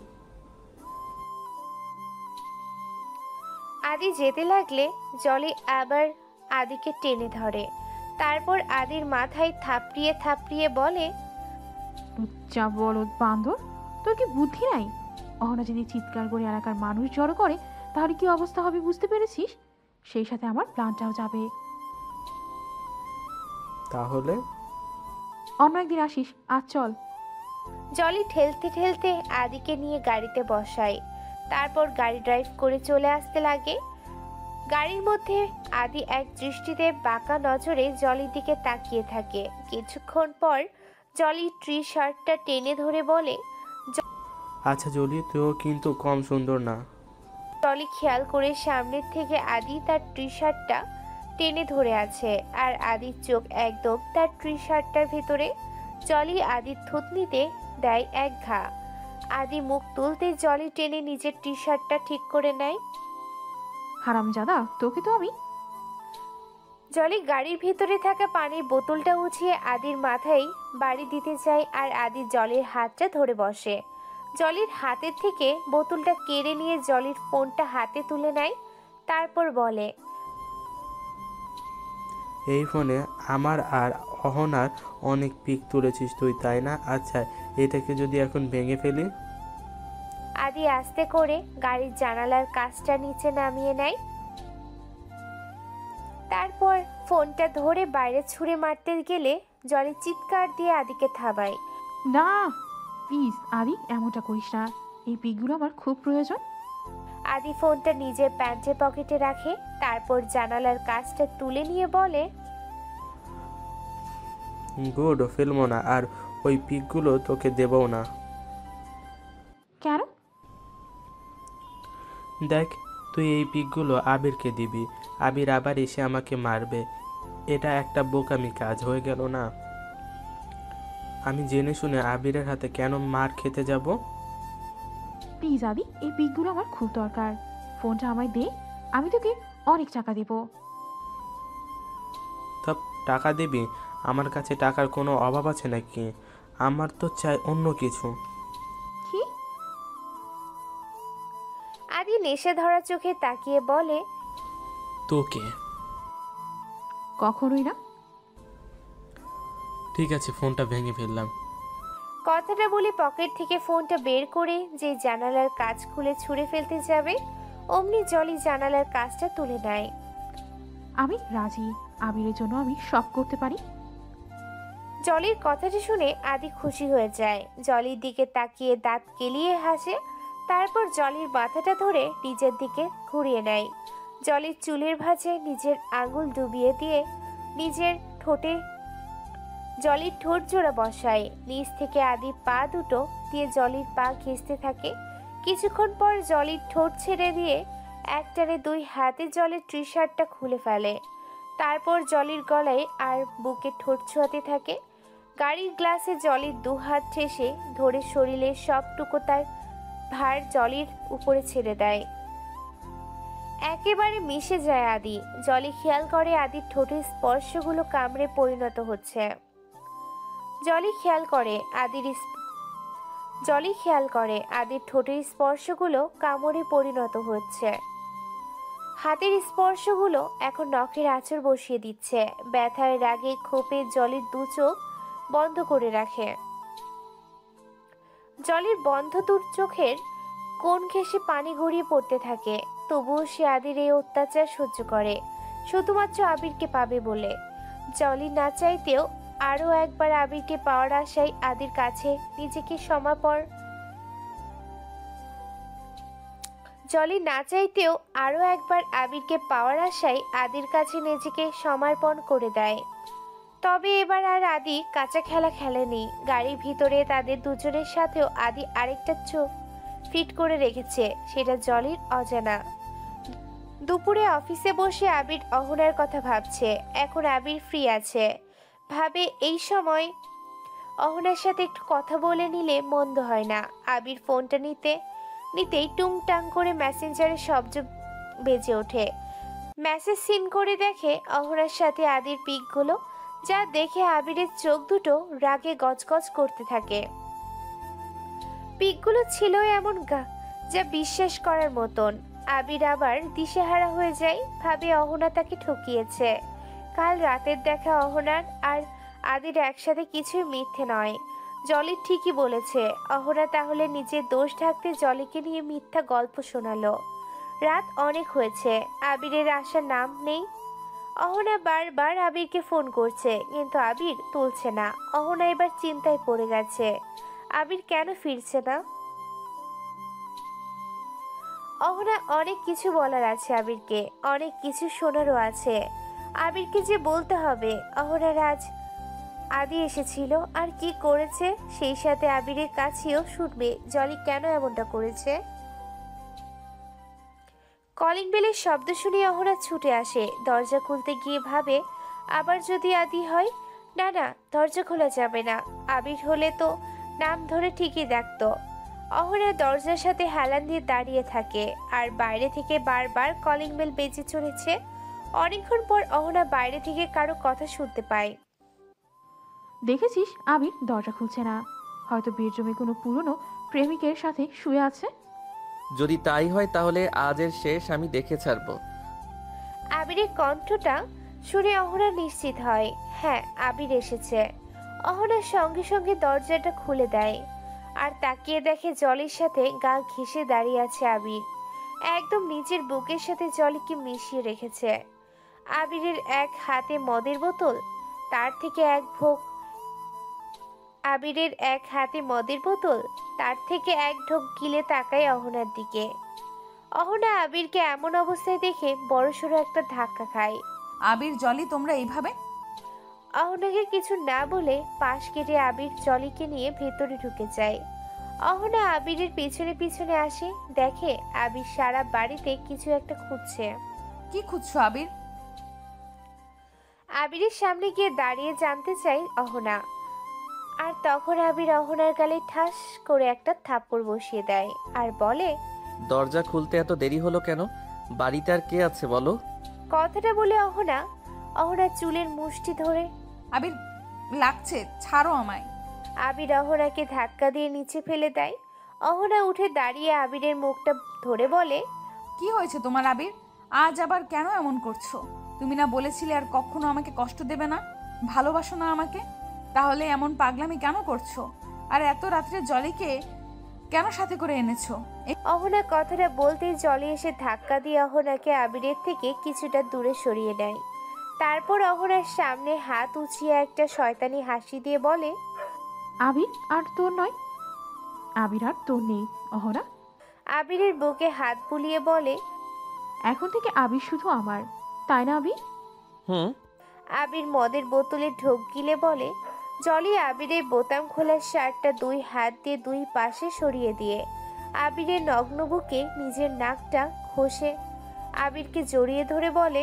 আদি যেতে লাগলে জলি আবার আদিকে টেনে ধরে। তারপর আদির মাথায় থাপড়িয়ে থাপড়িয়ে বলে, লুচ্চা বলদ বান্দর, তোর কি বুদ্ধি নাই? অহনা যদি চিৎকার করে এলাকার মানুষ জড়ো করে তাহলে কি অবস্থা হবে বুঝতে পেরেছিস? সেই সাথে আমার প্ল্যানটাও যাবে। তাহলে অন্য একদিন আসিস, আজ চল। জলি ঠেলতে ঠেলতে আদিকে নিয়ে গাড়িতে বসায়। তারপর গাড়ি ড্রাইভ করে চলে আসতে লাগে। গাড়ির মধ্যে আদি এক দৃষ্টিতে বাঁকা নজরে জলির দিকে তাকিয়ে থাকে। কিছুক্ষণ পর জলি ট্রি শার্টটা টেনে ধরে বলে, আচ্ছা জলি, তুইও কিন্তু কম সুন্দর না। জলি খেয়াল করে সামনের থেকে আদি তার টি শার্টটা টেনে ধরে আছে, আর আদির চোখ একদম তার টি শার্টটার ভেতরে। জলি আদির থুতনিতে দেয় এক ঘা। আদি মুখ তুলতে জলি টেনে নিজের টি শার্টটা ঠিক করে নেয়। হারামজাদা, তোকে তো আমি। জলি গাড়ির ভিতরে থাকা পানির বোতলটা উঠিয়ে আদির মাথায় বাড়ি দিতে যায়, আর আদি জলির হাতটা ধরে বসে। জলির হাতের থেকে বোতলটা কেড়ে নিয়ে জলির ফোনটা হাতে তুলে নেয়। তারপর বলে, এই ফোনে আমার আর অহনার অনেক পিক তুলেছিস তুই, তাই না? আচ্ছা, এটাকে যদি এখন ভেঙে ফেলি? আদি আস্তে করে গাড়ির জানালার কাঁচটা নিচে নামিয়ে নেয়। তারপর ফোনটা ধরে বাইরে ছুঁড়ে মারতে গেলে জলি চিৎকার দিয়ে আদিকে থামায়। না প্লিজ আদি, এমনটা করিস না। এই পিকগুলো আমার খুব প্রয়োজন। আদি ফোনটা নিজের প্যান্টের পকেটে রাখে, তারপর জানালার কাঁচটা তুলে নিয়ে বলে, গুড, ফেলবো না, আর ওই পিকগুলো তোকে দেবও না। কেন? দেখ, তুই এই পিকগুলো আবিরকে দিবি, আবির আবার এসে আমাকে মারবে। এটা একটা বোকামি কাজ হয়ে গেল না? আমি জেনে শুনে আবিরের হাতে কেন মার খেতে যাব? প্লিজ আদি, এই পিকগুলো আমার খুব দরকার। ফোনটা আমায় দে, আমি তোকে অনেক টাকা দেবো। তা টাকা দিবি? আমার কাছে টাকার কোনো অভাব আছে নাকি? আমার তো চাই অন্য কিছু। আদি নেশে ধরা চোখে তাকিয়ে বলে, তোকে। কখনোই না। ঠিক আছে, ফোনটা ভেঙে ফেললাম। কথাটা বলে পকেট থেকে ফোনটা বের করে যে জানালার কাঁচ খুলে ছুঁড়ে ফেলতে যাবে, অমনি জলি জানালার কাঁচটা তুলে নেয়। আমি রাজি, আবিরের জন্য আমি সব করতে পারি। জলির কথাটা শুনে আদি খুশি হয়ে যায়। জলির দিকে তাকিয়ে দাঁত কেলিয়ে হাসে, তারপর জলির মাথাটা ধরে নিজের দিকে ঘুরিয়ে নেয়। জলির চুলের ভাঁজে নিজের আঙুল ডুবিয়ে দিয়ে নিজের ঠোঁটে জলির ঠোঁট জোড়া বসায়। নিচ থেকে আদি পা দুটো দিয়ে জলির পা ঘেঁষতে থাকে। কিছুক্ষণ পর জলির ঠোঁট ছেড়ে দিয়ে একটানে দুই হাতে জলের টি শার্টটা খুলে ফেলে। তারপর জলির গলায় আর বুকে ঠোঁট ছোঁয়াতে থাকে। গাড়ির গ্লাসে জলির দু হাত ঠেসে ধরে শরীরের সবটুকু তার ভার জলির উপরে ছেড়ে দেয়। একেবারে মিশে যায় আদি। জলি খেয়াল করে আদির ঠোঁটের স্পর্শগুলো কামড়ে পরিণত হচ্ছে। জলি খেয়াল করে আদির ঠোঁটের স্পর্শগুলো কামড়ে পরিণত হচ্ছে। হাতের স্পর্শগুলো এখন নখের আঁচড় বসিয়ে দিচ্ছে। ব্যথায় রাগে ক্ষোভে জলির দু চোখ বন্ধ করে রাখে। জলির বন্ধ দু চোখের কোণ ঘেঁষে পানি গড়িয়ে পড়তে থাকে। তবুও সে আদির এই অত্যাচার সহ্য করে, শুধুমাত্র আবিরকে পাবে বলে। জলি না চাইতেও আরও একবার আবিরকে পাওয়ার আশায় আদির কাছে নিজেকে সমর্পণ করে দেয়। তবে এবার আর আদি কাঁচা খেলা খেলেনি। গাড়ির ভিতরে তাদের দুজনের সাথেও আদি আরেকটা চোখ ফিট করে রেখেছে, সেটা জলির অজানা। দুপুরে অফিসে বসে আবির অহনার কথা ভাবছে। এখন আবির ফ্রি আছে, ভাবে এই সময় অহনার সাথে একটু কথা বলে নিলে মন্দ হয় না। আবির ফোনটা নিতেই টুংটাং করে মেসেঞ্জারের শব্দ বেজে ওঠে। মেসেজ সিন করে দেখে অহনার সাথে আদির পিকগুলো, যা দেখে আবিরের চোখ দুটো রাগে গজগজ করতে থাকে। পিকগুলো ছিল এমন যা বিশ্বাস করার মতন। আবির আবার দিশেহারা হয়ে যায়, ভাবে অহনা তাকে ঠকিয়েছে। কাল রাতের দেখা অহনার আর আদির একসাথে কিছুই মিথ্যে নয়। জলি ঠিকই বলেছে, অহনা তাহলে নিজের দোষ ঢাকতে জলিকে নিয়ে মিথ্যা গল্প শোনালো। রাত অনেক হয়েছে, আবিরের আসার নাম নেই। অহনা বারবার আবিরকে ফোন করছে, কিন্তু আবির তুলছে না। অহনা এবার চিন্তায় পড়ে গেছে, আবির কেন ফিরছে না। অহনা অনেক কিছু বলার আছে আবিরকে, অনেক কিছু শোনারও আছে। আবিরকে যে বলতে হবে অহনার আজ আদি এসেছিল আর কি করেছে, সেই সাথে আবিরের কাছেও শুনবে জলি কেন এমনটা করেছে। কলিং বেলের শব্দ শুনে অহনা ছুটে আসে। দরজা খুলতে গিয়ে ভাবে, আবার যদি আদি হয়। না, দরজা খোলা যাবে না। আবির হলে তো নাম ধরে ঠিকই ডাকতো। অহনা দরজার সাথে হেলান দিয়ে দাঁড়িয়ে থাকে, আর বাইরে থেকে বারবার কলিং বেল বেজে চলেছে। অনেকক্ষণ পর অহনা বাইরে থেকে কারো কথা শুনতে পায়। দেখেছিস, আবির দরজা খুলছে না। হয়তো বীরজমে কোনো পুরনো প্রেমিকের সাথে শুয়ে আছে। যদি তাই হয় তাহলে আজের শেষ আমি দেখে ছাড়বো। আবিরের কণ্ঠটা শুনে অহনা নিশ্চিত হয়, হ্যাঁ আবির এসেছে। অহনার সঙ্গে সঙ্গে দরজাটা খুলে দেয়, আর তাকিয়ে দেখে জলির সাথে গা ঘেঁষে দাঁড়িয়ে আছে আবির। একদম নিজের বুকের সাথে জলিকে মিশিয়ে রেখেছে। আবিরের এক হাতে মদের বোতল, তার থেকে এক ঢোক গিলে তাকায় অহনার দিকে। অহনা আবিরকে এমন অবস্থায় দেখে বড়সড় একটা ধাক্কা খায়। আবির, জলি, তোমরা এইভাবে? অহনাকে কিছু না বলে পাশ কেটে আবির জলিকে নিয়ে ভেতরে ঢুকে যায়। অহনা আবিরের পিছনে পিছনে আসে, দেখে আবির সারা বাড়িতে কিছু একটা খুঁজছে। কি খুঁজছো আবির? আবিরের সামনে গিয়ে দাঁড়িয়ে জানতে চাই অহনা। আর তখন আবির অহনার গালে ঠাস করে একটা থাপ্পড় বসিয়ে দেয় আর বলে, দরজা খুলতে এত দেরি হলো কেন? বাড়িতে আর কে আছে বলো? কথাটা বলে অহনা চুলের মুষ্টি ধরে, আবির, লাগছে, ছাড়ো আমায়। আবির অহনাকে ধাক্কা দিয়ে নিচে ফেলে দেয়। অহনা উঠে দাঁড়িয়ে আবিরের মুখটা ধরে বলে, কি হয়েছে তোমার আবির? আজ আবার কেন এমন করছো? তুমি না বলেছিলে আর কখনো আমাকে কষ্ট দেবে না, ভালোবাসো না আমাকে? তাহলে এমন পাগলামি কেন করছো? আর এত রাত্রে জলিকে কেন সাথে করে এনেছো? অহনা কথাটা বলতেই জলি এসে ধাক্কা দিয়ে অহনাকে আবিরের থেকে কিছুটা দূরে সরিয়ে নেয়। তারপর অহনার সামনে হাত উঁচিয়ে একটা শয়তানি হাসি দিয়ে বলে, আবির আর তোর নয়, আবির আর তোর নেই অহনা। আবিরের বুকে হাত বুলিয়ে বলে, এখন থেকে আবির শুধু আমার, তাই না আবির? হুম। আবির মদের বোতলে ঢোক গিলে বলে। জলি আবিরের বোতাম খোলা শার্টটা দুই হাত দিয়ে দুই পাশে সরিয়ে দিয়ে আবিরের নগ্ন বুকে নিজের নাকটা ঘষে আবিরকে জড়িয়ে ধরে বলে,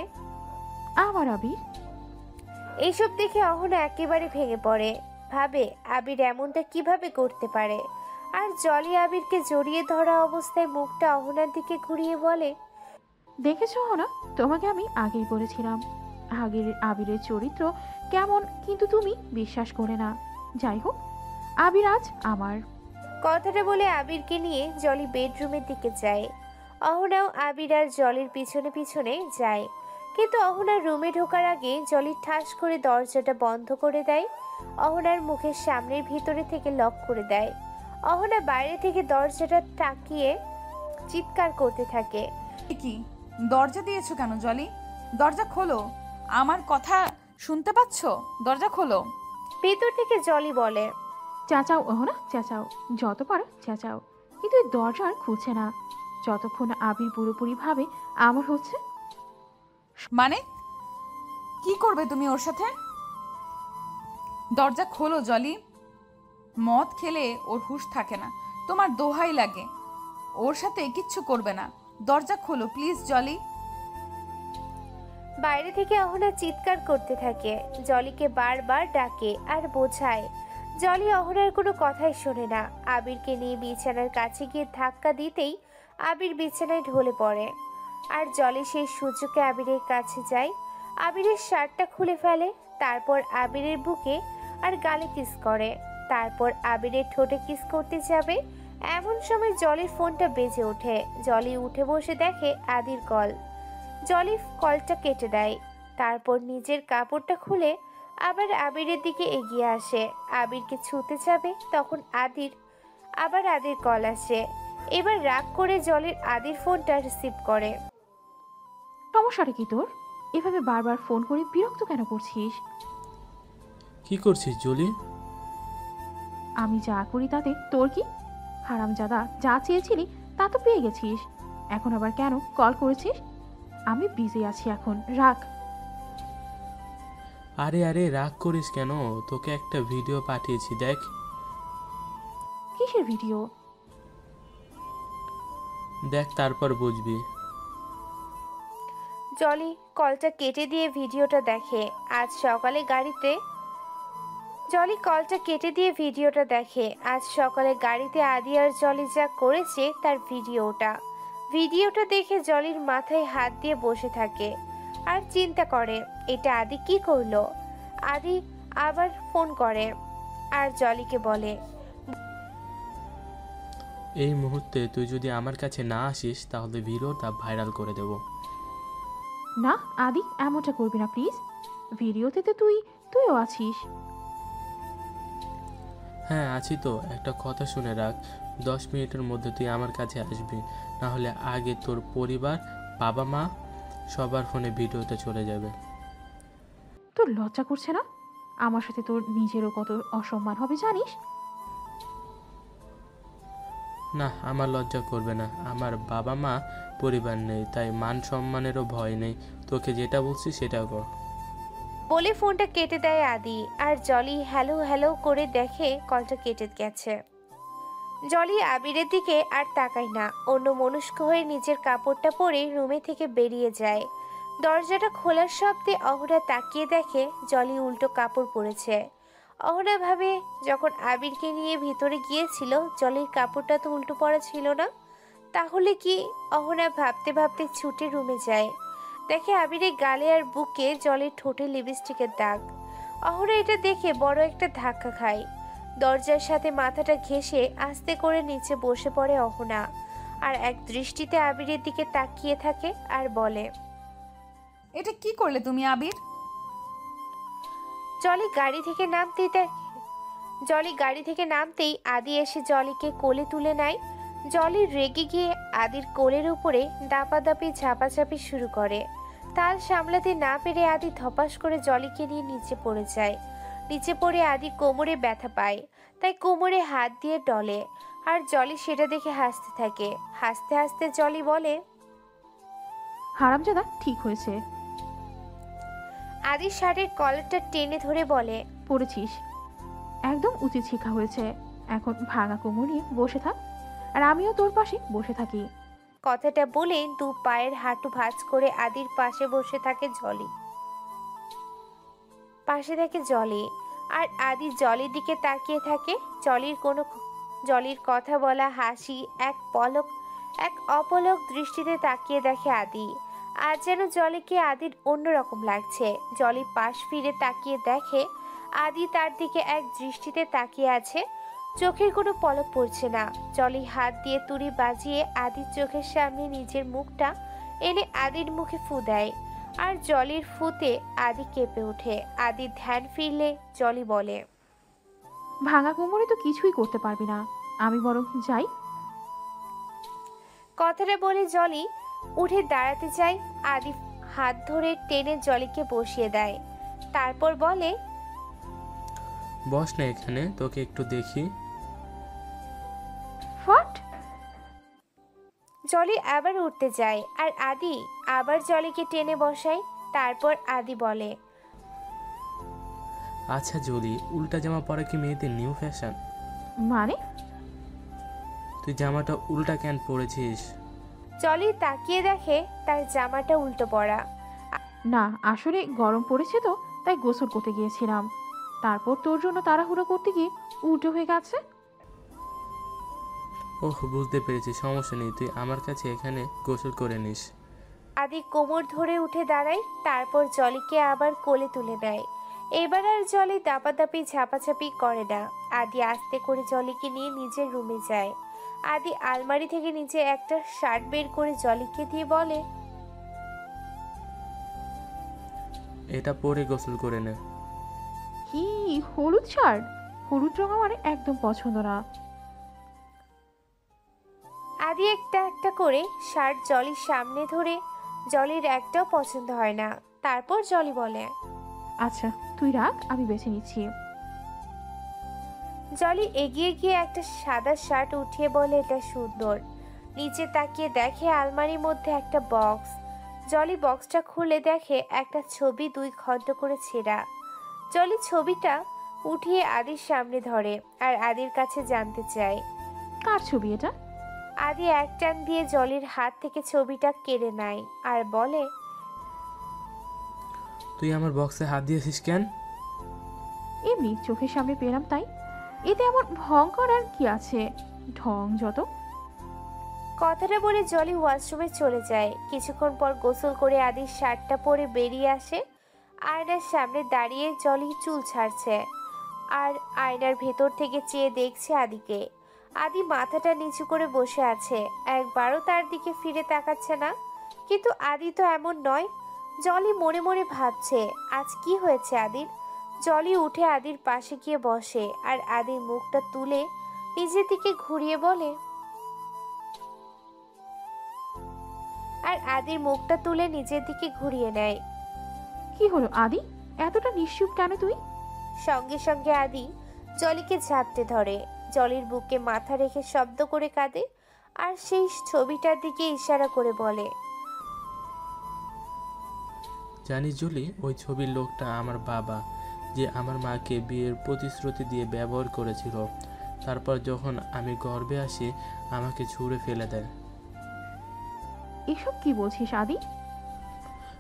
আমার আবির। এইসব দেখে অহনা একেবারে ভেঙে পড়ে। ভাবে আবির এমনটা কিভাবে করতে পারে। আর জলি আবিরকে জড়িয়ে ধরা অবস্থায় মুখটা অহনার দিকে ঘুরিয়ে বলে, দেখেছো অহনা, তোমাকে আমি আগেই বলেছিলাম আগের আবিরের চরিত্র কেমন, কিন্তু তুমি বিশ্বাস করে না। যাই হোক, আবির আজ আমার। কথাটা বলে আবিরকে নিয়ে জলি বেডরুমের দিকে যায়। অহনাও আবির আর জলির পিছনে পিছনে যায়, কিন্তু অহনার রুমে ঢোকার আগে জলি ঠাস করে দরজাটা বন্ধ করে দেয়। অহনার মুখের সামনের ভিতরে থেকে লক করে দেয়। অহনা বাইরে থেকে দরজাটা তাকিয়ে চিৎকার করতে থাকে, কি দরজা দিয়েছো কেন জলি? দরজা খোলো, আমার কথা শুনতে পাচ্ছো? দরজা খোলো। ভেতর থেকে জলি বলে, চেঁচাও অহনা, চেঁচাও, যত পারো চেঁচাও, কিন্তু এই দরজা আর খুলছে না যতক্ষণ আবির পুরোপুরি ভাবে আমার হচ্ছে। মানে কি করবে তুমি ওর সাথে? দরজা খোলো জলি। মদ খেলে ওর হুঁশ থাকে না, তোমার দোহাই লাগে। ওর সাথে কিচ্ছু করবে না, দরজা খোলো প্লিজ জলি। বাইরে থেকে অহনা চিৎকার করতে থাকে, জলিকে বারবার ডাকে আর বোঝায়। জলি অহনার কোনো কথাই শোনে না। আবিরকে নিয়ে বিছানার কাছে গিয়ে ধাক্কা দিতেই আবির বিছানায় ঢলে পড়ে। আর জলি সেই সুযোগে আবিরের কাছে যায়, আবিরের শার্টটা খুলে ফেলে, তারপর আবিরের বুকে আর গালে কিস করে। তারপর আবিরের ঠোঁটে কিস করতে যাবে, এমন সময় জলির ফোনটা বেজে ওঠে। জলি উঠে বসে দেখে আদির কল। জলি কলটা কেটে দেয়, তারপর নিজের কাপড়টা খুলে আবার আবিরের দিকে এগিয়ে আসে। আবিরকে ছুঁতে যাবে, তখন আদির কল আসে। এবার রাগ করে জলির আদির ফোনটা রিসিভ করে। সমস্যাটা কি তোর? এভাবে বারবার ফোন করে বিরক্ত কেন করছিস? কি করছিস জলি? আমি যা করি তাতে তোর কি? হারামজাদা, যা চেয়েছিলি তা তো পেয়ে গেছিস, এখন আবার কেন কল করেছিস? আমি বিজি আছি এখন, রাখ। আরে আরে রাগ করিস কেন? তোকে একটা ভিডিও পাঠিয়েছি, দেখ। কিসের ভিডিও? দেখ, তারপর বুঝবি। জলি কলটা কেটে দিয়ে ভিডিওটা দেখে। আজ সকালে গাড়িতে আদি আর জলি যা করেছে তার ভিডিওটা দেখে জলির মাথায় হাত দিয়ে বসে থাকে আর চিন্তা করে, এটা আদি কি করলো। আদি আবার ফোন করে আর জলিকে বলে, এই মুহূর্তে তুই যদি আমার কাছে না আসিস তাহলে ভিডিওটা ভাইরাল করে দেব। না আদি, এমনটা করবি না প্লিজ। ভিডিওতে তো তুইও আছিস। হ্যাঁ আছি তো। একটা কথা শুনে রাখ, 10 মিনিটের মধ্যে তুই আমার কাছে আসবি, না হলে আগে তোর পরিবার, বাবা মা সবার ফোনে ভিডিওটা চলে যাবে। তোর লজ্জা করছে না? আমার সাথে তোর নিজেরও কত অসম্মান হবে জানিস? না, আমার লজ্জা করবে না। আমার বাবা মা পরিবার নেই, তাই মান সম্মানেরও ভয় নেই। তোকে যেটা বলছি সেটা কর। বলে ফোনটা কেটে দেয় আদি। আর জলি হ্যালো হ্যালো করে দেখে কলটা কেটে গেছে। জলি আবিরের দিকে আর তাকায় না, অন্য মনস্ক হয়ে নিজের কাপড়টা পরে রুমে থেকে বেরিয়ে যায়। দরজাটা খোলার শব্দে অহনা তাকিয়ে দেখে জলি উল্টো কাপড় পরেছে। অহনা ভাবে, যখন আবিরকে নিয়ে ভিতরে গিয়েছিল জলির কাপড়টা তো উল্টো পরা ছিল না, তাহলে কি? অহনা ভাবতে ভাবতে ছুটে রুমে যায়, দেখে আবিরের গালে আর বুকে জলের ঠোঁটে লিপস্টিকের দাগ। অহনা এটা দেখে বড় একটা ধাক্কা খায়। দরজার সাথে মাথাটা ঘেঁষে আস্তে করে নিচে বসে পড়ে অহনা, আর এক দৃষ্টিতে আবিরের দিকে তাকিয়ে থাকে আর বলে, এটা কি করলে তুমি আবির? জলি গাড়ি থেকে নামতেই আদি এসে জলিকে কোলে তুলে নেয়। জলি রেগে গিয়ে আদির কোলের উপরে দাপাদাপি ঝাপাঝাপি শুরু করে। তাল সামলাতে না পেরে আদি ধপাস করে জলিকে নিয়ে নিচে পড়ে যায়। নিচে পড়ে আদি কোমরে ব্যথা পায়, তাই কোমরে হাত দিয়ে ডলে, আর জলি সেটা দেখে হাসতে থাকে। হাসতে হাসতে জলি বলে, হারামজাদা ঠিক হয়েছে, আদির শার্টের কলারটা টেনে ধরে বলে, পড়েছিস, একদম উচিত শিক্ষা হয়েছে। এখন ভাঙা কোমর নিয়ে বসে থাক, আর আমিও তোর পাশে বসে থাকি। কথাটা বলে দু পায়ের হাঁটু ভাঁজ করে আদির পাশে বসে থাকে জলি। আর আদি জলির দিকে তাকিয়ে থাকে। জলির কথা বলা হাসি এক অপলক দৃষ্টিতে তাকিয়ে দেখে আদি। আজ যেন জলিকে আদির অন্যরকম লাগছে। জলি পাশ ফিরে তাকিয়ে দেখে আদি তার দিকে এক দৃষ্টিতে তাকিয়ে আছে, চোখের কোনো পলক পড়ছে না। জলি হাত দিয়ে তুড়ি বাজিয়ে আদির চোখের সামনে নিজের মুখটা এনে আদির মুখে ফু দেয়, আর জলির ফুতে আদি কেঁপে ওঠে। আদির ধ্যান ফিরলে জলি বলে, ভাঙা কোমরে তো কিছুই করতে পারবি না, আমি বরং যাই। কথাটা বলে জলি উঠে দাঁড়াতে চায়। আদি হাত ধরে টেনে জলিকে বসিয়ে দেয়, তারপর বলে, বস না এখানে, তোকে একটু দেখি। ফাট! জলি আবার উঠতে যায়, আর আদি আবার জলিকে টেনে বসায়। তারপর আদি বলে, আচ্ছা জলি, উল্টা জামা পরা কি মেয়েদের নিউ ফ্যাশন? মানে? তুই জামাটা উল্টা কেন পরেছিস? জলি তাকিয়ে দেখে তার জামাটা উল্টো পড়া। না, আসলে গরম পড়েছে তো, তাই গোসল করতে গিয়েছিলাম, তারপর তোর জন্য তাড়াহুড়ো করতে গিয়ে উল্টো হয়ে গেছে। ওহ, বুঝতে পেরেছি, সমস্যা নেই, তুই আমার কাছে এখানে গোসল করে নিস। আদি কোমর ধরে উঠে দাঁড়ায়, তারপর জলিকে আবার কোলে তুলে নেয়। এবার আর জলি দাপাদাপি ঝাপাঝাপি করে না। আদি আস্তে করে জলিকে নিয়ে নিজের রুমে যায়। আদি আলমারি থেকে নিচে একটা শার্ট বের করে জলিকে দিয়ে বলে, এটা পরে গোসল করে নে। কি হলুদ শার্ট? হলুদ রং আমার একদম পছন্দ না। আদি একটা একটা করে শার্ট জলির সামনে ধরে, জলির একটাও পছন্দ হয় না। তারপর জলি বলে, আচ্ছা তুই রাখ, আমি বেছে নিচ্ছি। জলি এগিয়ে গিয়ে একটা সাদা শার্ট উঠিয়ে বলে, এটা সুন্দর। নিচে তাকিয়ে দেখে আলমারির মধ্যে একটা বক্স। জলি বক্সটা খুলে দেখে একটা ছবি 2 খণ্ড করে ছেঁড়া। জলি ছবিটা উঠিয়ে আদির সামনে ধরে, আর আদির কাছে জানতে চায়। কার ছবি এটা? আদি এক টান দিয়ে জলির হাত থেকে ছবিটা কেড়ে নেয় আর বলে, তুই আমার বক্সে হাত দিয়েছিস কেন? এমনি চোখের সামনে পেলাম তাই। এতে এমন ভং করার কি আছে? ঢং যত। কথাটা বলে জলি ওয়াশরুমে চলে যায়। কিছুক্ষণ পর গোসল করে আদির শার্টটা পরে বেরিয়ে আসে। আয়নার সামনে দাঁড়িয়ে জলি চুল ছাড়ছে, আর আয়নার ভেতর থেকে চেয়ে দেখছে আদিকে। আদি মাথাটা নিচু করে বসে আছে, একবারও তার দিকে ফিরে তাকাচ্ছে না। কিন্তু আদি তো এমন নয়। জলি মনে মনে ভাবছে, আজ কি হয়েছে আদির। জলি উঠে আদির পাশে গিয়ে বসে, আর আদির মুখটা তুলে নিজের দিকে ঘুরিয়ে বলে, নেয়। কি হলো আদি, এতটা নিশ্চুপ কেন তুই? সঙ্গে সঙ্গে আদি জলিকে ঝাপটে ধরে, জলির বুকে মাথা রেখে শব্দ করে কাঁদে, আর সেই ছবিটার দিকে ইশারা করে বলে, জানিস জলি, ওই ছবির লোকটা আমার বাবা, যে আমার মাকে বিয়ের প্রতিশ্রুতি দিয়ে ব্যবহার করেছিল। তারপর যখন আমি গর্ভে আসি, আমাকে ছুঁড়ে ফেলে দেয়। এসব কি বলছিস আদি?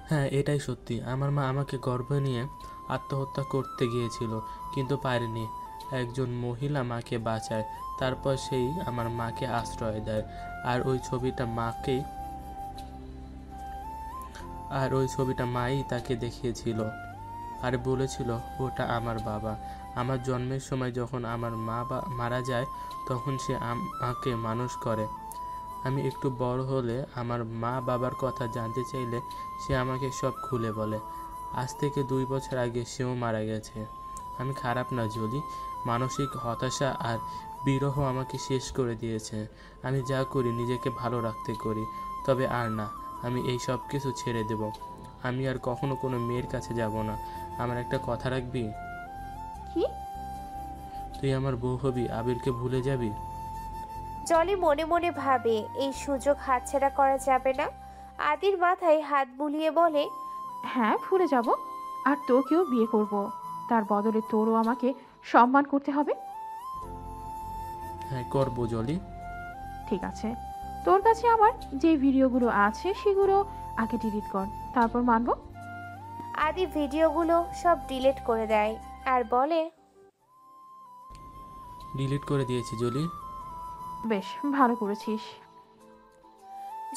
হ্যাঁ, এটাই সত্যি। আমার মা আমাকে গর্ভে নিয়ে আত্মহত্যা করতে গিয়েছিল, কিন্তু পারেনি। একজন মহিলা মাকে বাঁচায়, তারপর সেই আমার মাকে আশ্রয় দেয়। আর ওই ছবিটা মাই তাকে দেখিয়েছিল, আর বলেছিল ওটা আমার বাবা। আমার জন্মের সময় যখন আমার মারা যায় তখন সে আমাকে মানুষ করে। আমি একটু বড় হলে আমার মা বাবার কথা জানতে চাইলে সে আমাকে সব খুলে বলে। আজ থেকে 2 বছর আগে সেও মারা গেছে। আমি খারাপ না জলি, মানসিক হতাশা আর বিরহ আমাকে শেষ করে দিয়েছে। আমি যা করি নিজেকে ভালো রাখতে করি, তবে আর না, আমি এই সব কিছু ছেড়ে দেব। আমি আর কখনো কোনো মেয়ের কাছে যাব না। আমার একটা কথা রাখবি? কি? তুই আমার বউ হবি, আবিরকে ভুলে যাবি। জলি মনে মনে ভাবে এই সুযোগ হাতছাড়া করা যাবে না। আদির মাথায় হাত বুলিয়ে বলে, হ্যাঁ, ভুলে যাব। আর তোকেও বিয়ে করব। তার বদলে তোরও আমাকে সম্মান করতে হবে। হ্যাঁ করবো জলি। ঠিক আছে, তোর কাছে আমার যে ভিডিওগুলো আছে সেগুলো আগে ডিলিট কর, তারপর মানব। আদি ভিডিওগুলো সব ডিলিট করে দেয় আর বলে, ডিলিট করে দিয়েছি জলি। বেশ, ভালো করেছিস।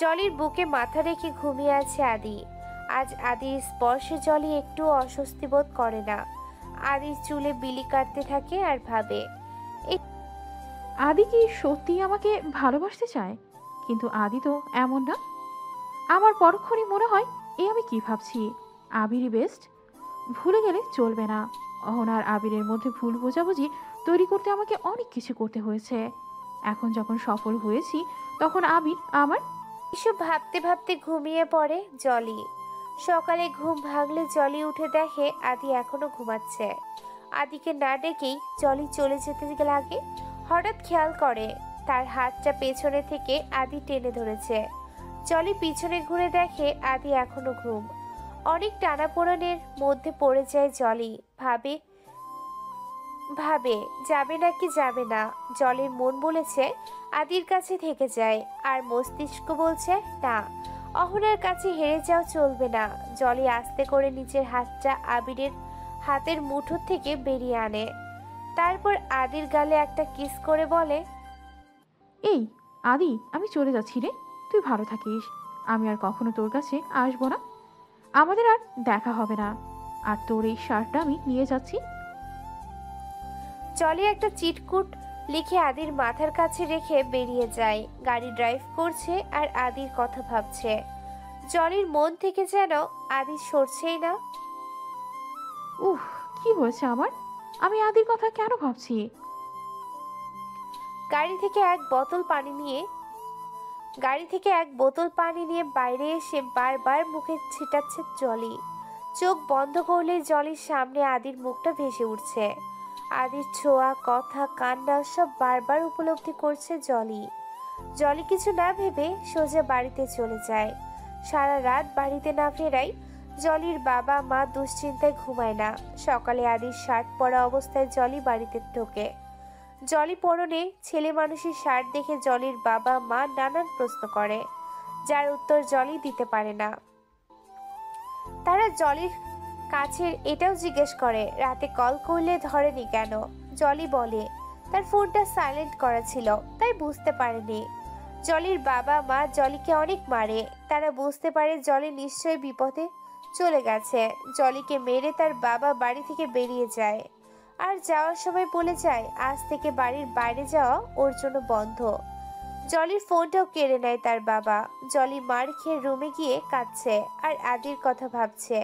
জলির বুকে মাথা রেখে ঘুমিয়ে আছে আদি। আজ আদির স্পর্শে জলি একটু অস্বস্তি বোধ করে না। আদির চুলে বিলি কাটতে থাকে আর ভাবে, আদি কি সত্যি আমাকে ভালোবাসতে চায়? কিন্তু আদি তো এমন না। আমার পরক্ষণই মনে হয় আমি কি ভাবছি, আবিরই বেস্ট। ভুলে গেলে চলবে না। অহনার আবিরের মধ্যে ভুল বোঝাবুঝি তৈরি করতে আমাকে অনেক কিছু করতে হয়েছে। এখন যখন সফল হয়েছি তখন আবির আমার। এসব ভাবতে ভাবতে ঘুমিয়ে পড়ে জলি। সকালে ঘুম ভাঙলে জলি উঠে দেখে আদি এখনো ঘুমাচ্ছে। আদিকে না ডেকেই জলি চলে যেতে লাগে। হঠাৎ খেয়াল করে তার হাতটা পেছনে থেকে আদি টেনে ধরেছে। জলি পিছনে ঘুরে দেখে আদি এখনো ঘুম। অনেক টানাপোড়েনের মধ্যে পড়ে যায় জলি। ভাবে যাবে নাকি যাবে না। জলির মন বলেছে আদির কাছে থেকে যায়, আর মস্তিষ্ক বলছে না, অহনার কাছে হেরে যাও চলবে না। জলি আস্তে করে নিচের হাতটা আবিরের হাতের মুঠো থেকে বেরিয়ে আনে। তারপর আদির গালে একটা কিস করে বলে, এই আদি, আমি চলে যাচ্ছি রে, তুই ভালো থাকিস। আমি আর কখনো তোর কাছে আসবো না। আমাদের আর দেখা হবে না। আর তোর এই শার্টটা আমি নিয়ে যাচ্ছি। জলি একটা চিটকুট লিখে আদির মাথার কাছে রেখে বেরিয়ে যায়। গাড়ি ড্রাইভ করছে আর আদির কথা ভাবছে। জলির মন থেকে যেন আদি সরছেই না। উফ, কি হয়েছে আমার? আমি আদির কথা কেন ভাবছি? গাড়ি থেকে এক বোতল পানি নিয়ে বাইরে এসে বারবার মুখে ছিটাচ্ছে জলি। চোখ বন্ধ করলে জলির সামনে আদির মুখটা ভেসে উঠছে। আদির ছোঁয়া, কথা, কান্না সব বারবার উপলব্ধি করছে জলি। জলি কিছু না ভেবে সোজা বাড়িতে চলে যায়। সারা রাত বাড়িতে না ফেরায় জলির বাবা মা দুশ্চিন্তায় ঘুমায় না। সকালে আদির শার্ট পরা অবস্থায় জলি বাড়িতে ঢোকে। জলি পরনে ছেলে মানুষের শার্ট দেখে জলির বাবা মা নানান প্রশ্ন করে, যার উত্তর জলি দিতে পারে না। তারা জলির কাছে এটাও জিজ্ঞেস করে রাতে কল করলে ধরেনি কেন। জলি বলে তার ফোনটা সাইলেন্ট করা ছিল, তাই বুঝতে পারেনি। জলির বাবা মা জলিকে অনেক মারে। তারা বুঝতে পারে জলি নিশ্চয়ই বিপদে চলে গেছে। জলিকে মেরে তার বাবা বাড়ি থেকে বেরিয়ে যায়, আর যাওয়ার সময় বলে যায় আজ থেকে বাড়ির বাইরে যাওয়া ওর জন্য বন্ধ। জলির ফোনটাও কেড়ে নেয় তার বাবা। জলি মার খেয়ে রুমে গিয়ে কাঁদছে আর আদির কথা ভাবছে।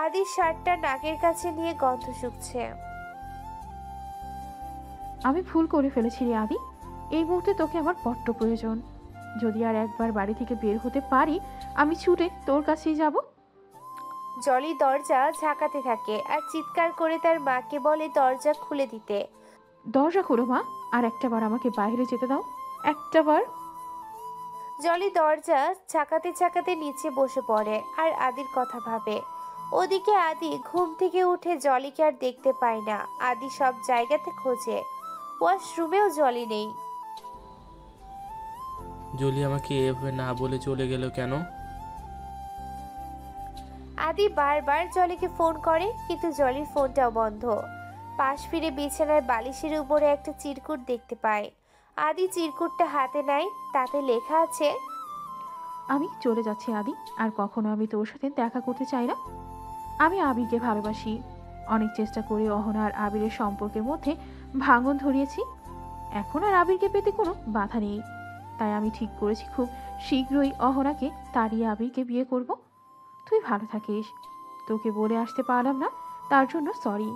আদির শার্টটা নাকের কাছে নিয়ে গন্ধ শুকছে। আমি ভুল করে ফেলেছি রে আদি। এই মুহূর্তে তোকে আমার বড্ড প্রয়োজন। যদি আর একবার বাড়ি থেকে বের হতে পারি, আমি ছুটে তোর কাছেই যাব। জলি দরজা ঝাঁকাতে থাকে আর চিৎকার করে তার মাকে বলে দরজা খুলে দিতে। দরজা খোলো মা, আর একটাবার আমাকে বাইরে যেতে দাও, একটাবার। জলি দরজা ঝাঁকাতে ঝাঁকাতে নিচে বসে পড়ে আর আদির কথা ভাবে। ওদিকে আদি ঘুম থেকে উঠে জলিকে আর দেখতে পায় না। আদি সব জায়গাতে খোঁজে, ওয়াশরুমেও জলি নেই। জলি আমাকে এভাবে না বলে চলে গেল কেন? আদি বারবার জলিকে ফোন করে, কিন্তু জলির ফোনটাও বন্ধ। পাশ ফিরে বিছানার বালিশের উপরে একটা চিরকুট দেখতে পায়। আদি চিরকুটটা হাতে নেয়, তাতে লেখা আছে, আমি চলে যাচ্ছি আদি, আর কখনো আমি তোর সাথে দেখা করতে চাই না। আমি আবিরকে ভালোবাসি। অনেক চেষ্টা করে অহনা আর আবিরের সম্পর্কের মধ্যে ভাঙন ধরিয়েছি। এখন আর আবিরকে পেতে কোনো বাধা নেই। তাই আমি ঠিক করেছি খুব শীঘ্রই অহনাকে তাড়িয়ে আবিরকে বিয়ে করব। তুই ভালো থাকিস। তোকে বলে আসতে পারলাম না, তার জন্য সরি।